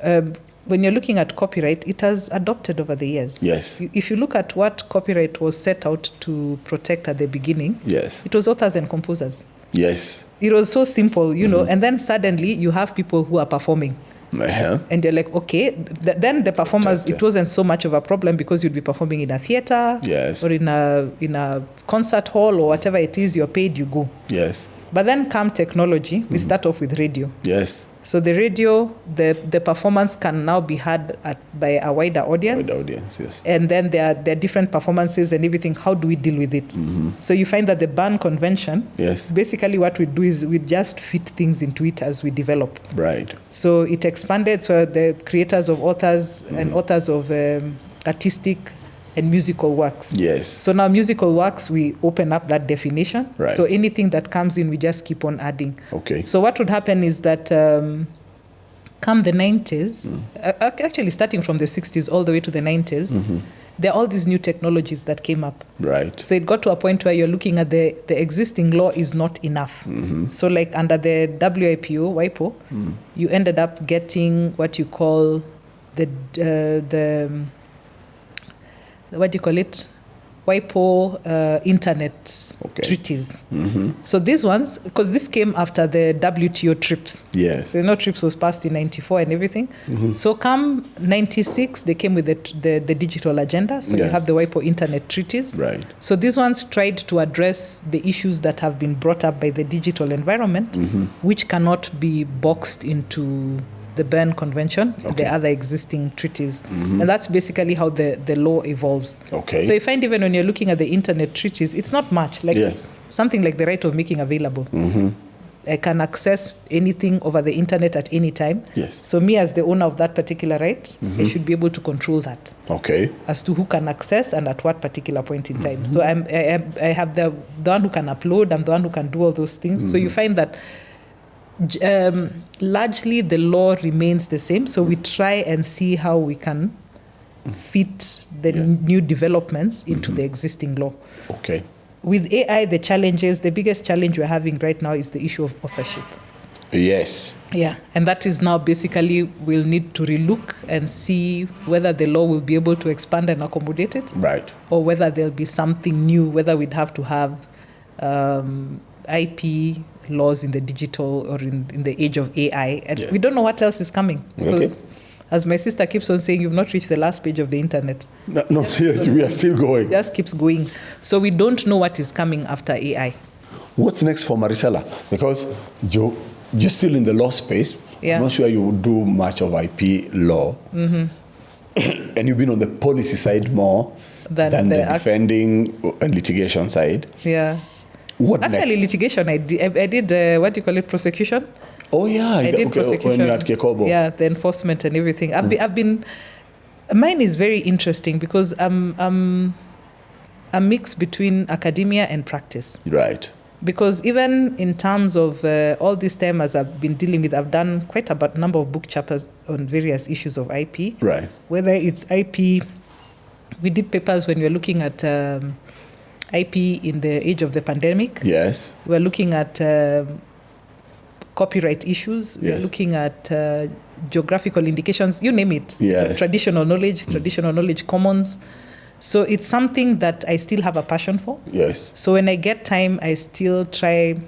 When you're looking at copyright, it has adopted over the years. Yes. If you look at what copyright was set out to protect at the beginning, yes, it was authors and composers. Yes. It was so simple, know, and then suddenly you have people who are performing. Uh-huh. And they're like, okay, then the performers, it wasn't so much of a problem because you'd be performing in a theater, yes, or in a concert hall or whatever it is, you're paid, you go. Yes. But then come technology, we start off with radio. Yes. So the radio, the performance can now be heard by a wider audience. Wider audience, yes. And then there are different performances and everything. How do we deal with it? So you find that the Bern Convention, yes, basically what we do is we just fit things into it as we develop. Right. So it expanded. So the creators of authors and authors of artistic and musical works. Yes. So now musical works, we open up that definition. Right. So anything that comes in, we just keep on adding. Okay. So what would happen is that come the 90s, actually starting from the 60s all the way to the 90s, there are all these new technologies that came up. Right. So it got to a point where you're looking at the existing law is not enough. So like under the WIPO, you ended up getting what you call what do you call it? WIPO internet treaties. So these ones, because this came after the WTO TRIPS. Yes. So TRIPS was passed in 94 and everything. So come 96, they came with the digital agenda. So you have the WIPO internet treaties. Right. So these ones tried to address the issues that have been brought up by the digital environment, which cannot be boxed into the Bern Convention, the other existing treaties. And that's basically how the law evolves. Okay. So you find even when you're looking at the internet treaties, it's not much. Like something like the right of making available. I can access anything over the internet at any time. Yes. So me as the owner of that particular right, I should be able to control that. Okay. As to who can access and at what particular point in time. So I have the one who can upload, I'm the one who can do all those things. So you find that largely the law remains the same, so we try and see how we can fit the new developments into the existing law. Okay. With AI, the biggest challenge we're having right now is the issue of authorship. Yes. Yeah, and that is now basically we'll need to relook and see whether the law will be able to expand and accommodate it. Right. Or whether there'll be something new, whether we'd have to have IP laws in the digital or in the age of AI. And we don't know what else is coming. Because as my sister keeps on saying, you've not reached the last page of the internet. No, we are still going. It just keeps going. So we don't know what is coming after AI. What's next for Marisella? Because you're still in the law space. I'm not sure you would do much of IP law. And you've been on the policy side more than the defending and litigation side. Yeah. What Actually, next? litigation, I did what do you call it, prosecution? Oh, yeah. I did prosecution. When you're at Kobo. Yeah, the enforcement and everything. I've been, mine is very interesting because I'm a mix between academia and practice. Right. Because even in terms of all this time as I've been dealing with, I've done quite a number of book chapters on various issues of IP. Right. Whether it's IP, we did papers when we were looking at IP in the age of the pandemic. Yes. We're looking at copyright issues. We're looking at geographical indications, you name it. Yes. Traditional knowledge commons. So it's something that I still have a passion for. Yes. So when I get time, I still try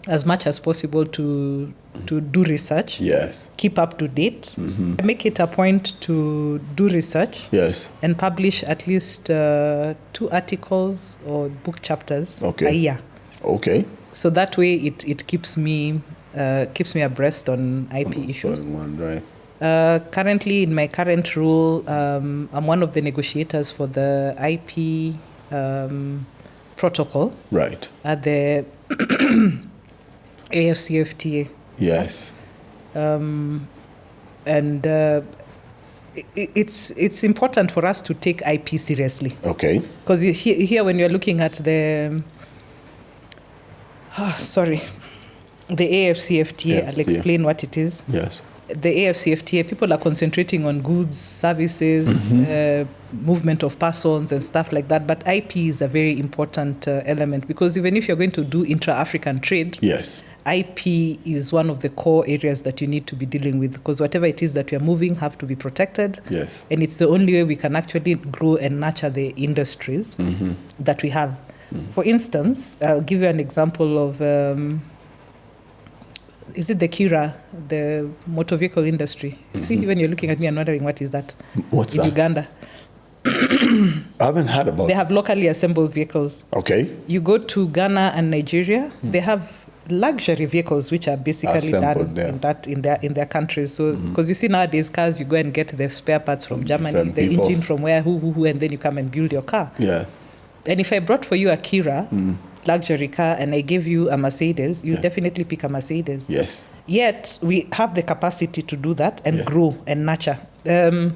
as much as possible to do research. Yes. Keep up to date. I make it a point to do research. Yes. And publish at least 2 articles or book chapters a year. Okay. So that way it keeps me keeps me abreast on IP issues. Right. Currently, in my current role, I'm one of the negotiators for the IP protocol. Right. At the AFCFTA. Yes. It's important for us to take IP seriously. Okay. Because here when you're looking at the the AFCFTA, I'll explain what it is. Yes. The AFCFTA, people are concentrating on goods, services, movement of persons and stuff like that. But IP is a very important element, because even if you're going to do intra-African trade, yes, IP is one of the core areas that you need to be dealing with, because whatever it is that we are moving have to be protected. Yes. And it's the only way we can actually grow and nurture the industries that we have. For instance, I'll give you an example of, is it the Kira, the motor vehicle industry? See, when you're looking at me, I'm wondering, what is that? What's in that? Uganda. I haven't heard about They have locally assembled vehicles. Okay. You go to Ghana and Nigeria, they have luxury vehicles which are basically Assembled done there. in their countries. So because you see nowadays cars, you go and get the spare parts from Germany, Different the people. engine from where, who, and then you come and build your car. Yeah. And if I brought for you a Kira luxury car and I gave you a Mercedes, you'll definitely pick a Mercedes. Yes. Yet we have the capacity to do that and grow and nurture. When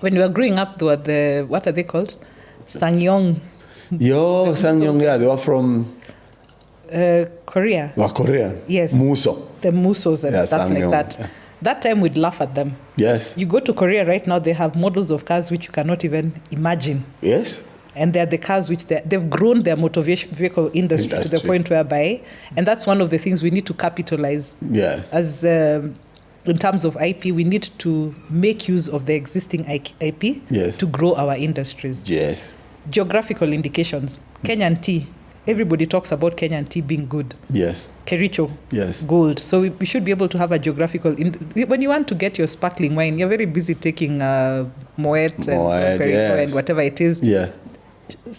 we were growing up, there were the, what are they called? Sangyong. Sangyong, yeah, they were from Korea. Korea. Yes. Muso. The Musos and stuff Sangyong, like that. yeah. That time we'd laugh at them. Yes. You go to Korea right now, they have models of cars which you cannot even imagine. Yes. And they're the cars which they've grown their motor vehicle industry to the point whereby, and that's one of the things we need to capitalize. Yes. As in terms of IP, we need to make use of the existing IP to grow our industries. Yes. Geographical indications. Kenyan tea. Everybody talks about Kenyan tea being good. Yes. Kericho. Yes. Gold. So we should be able to have a geographical... when you want to get your sparkling wine, you're very busy taking Moet and Perico and whatever it is. Yeah.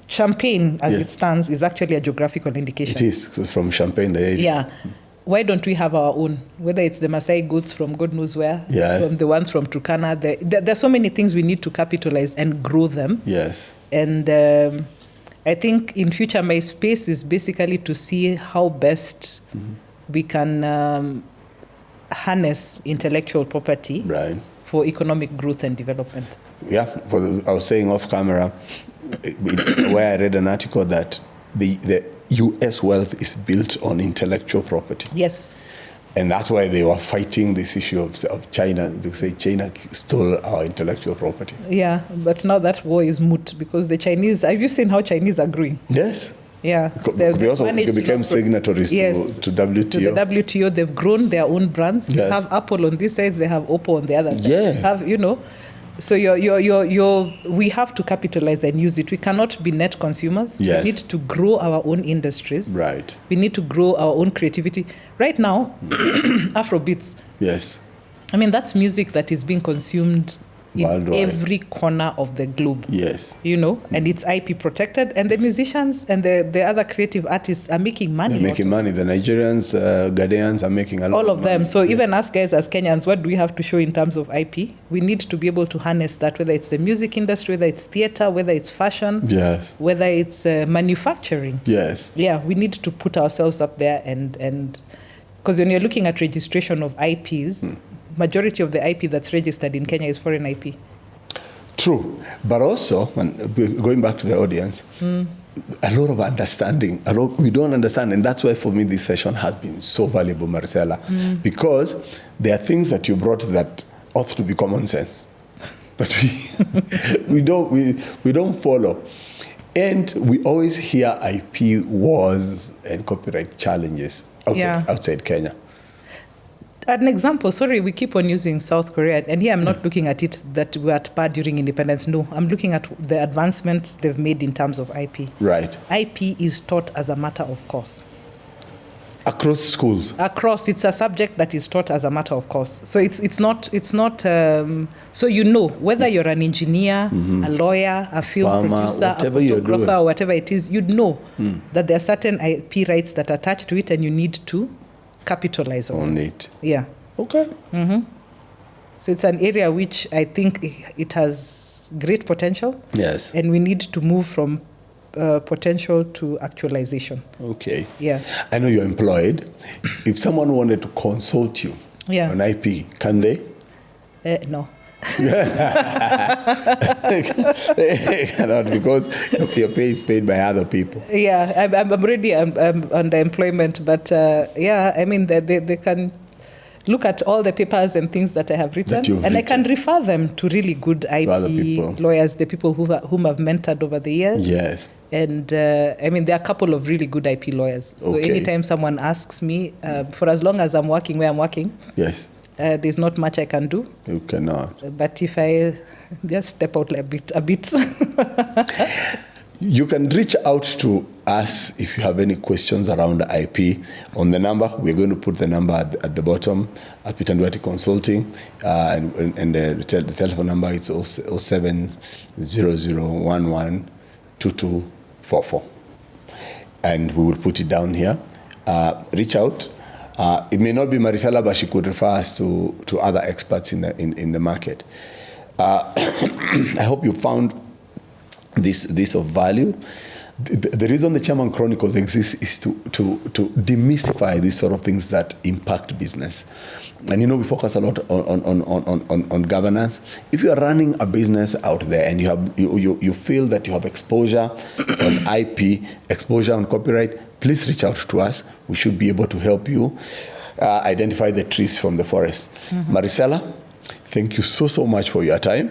Champagne, as it stands, is actually a geographical indication. It is, from Champagne. Yeah. Why don't we have our own? Whether it's the Maasai goods from God knows where, from the ones from Turkana. There are so many things we need to capitalize and grow them. Yes. And I think in future, my space is basically to see how best we can harness intellectual property for economic growth and development. Yeah, well, I was saying off camera, where I read an article that the U.S. wealth is built on intellectual property. Yes. And that's why they were fighting this issue of China. They say China stole our intellectual property. Yeah, but now that war is moot, because the Chinese, have you seen how Chinese are growing? Yes. Yeah. They also became signatories to WTO. To the WTO, they've grown their own brands. You have Apple on this side, they have Oppo on the other side. Yeah. Have, so we have to capitalize and use it. We cannot be net consumers. Yes. We need to grow our own industries. Right. We need to grow our own creativity. Right now, Afrobeats. Yes. I mean, that's music that is being consumed in every corner of the globe. Yes. And it's IP protected, and the musicians and the other creative artists are making money. They're making money. The Nigerians, Ghanaians are making a lot all of them. money. So even us guys as Kenyans, what do we have to show in terms of IP? We need to be able to harness that, whether it's the music industry, whether it's theater, whether it's fashion, whether it's manufacturing. Yes. Yeah, we need to put ourselves up there, and because when you're looking at registration of IPs, majority of the IP that's registered in Kenya is foreign IP. True. But also, going back to the audience, a lot of understanding. We don't understand. And that's why, for me, this session has been so valuable, Marisella, because there are things that you brought that ought to be common sense. But we don't follow. And we always hear IP wars and copyright challenges outside Kenya. An example, we keep on using South Korea, and here I'm not looking at it that we're at par during independence. No, I'm looking at the advancements they've made in terms of IP. Right. IP is taught as a matter of course. Across schools? Across, it's a subject that is taught as a matter of course. So it's not, so whether you're an engineer, a lawyer, a film producer, a photographer, or whatever it is, you'd know that there are certain IP rights that are attached to it, and you need to capitalize on it. Yeah. Okay. So it's an area which I think it has great potential. Yes. And we need to move from potential to actualization. Okay. Yeah. I know you're employed. If someone wanted to consult you on IP, can they? No. They cannot, because your pay is paid by other people. Yeah, I'm already under employment, but I mean, they can look at all the papers and things that I have written, I can refer them to really good IP lawyers, the people whom I've mentored over the years. Yes. And I mean, there are a couple of really good IP lawyers. So anytime someone asks me, for as long as I'm working where I'm working, yes, there's not much I can do. You cannot. But if I just step out a bit. You can reach out to us if you have any questions around IP on the number. We're going to put the number at the bottom at Nduati Consulting, and the telephone number is 0700112244. And we will put it down here. Reach out. It may not be Marisella, but she could refer us to other experts in the market. I hope you found this of value. The reason the Chairman Chronicles exists is to demystify these sort of things that impact business. And we focus a lot on governance. If you are running a business out there and you feel that you have exposure on IP, exposure on copyright, please reach out to us. We should be able to help you identify the trees from the forest. Marisella, thank you so much for your time.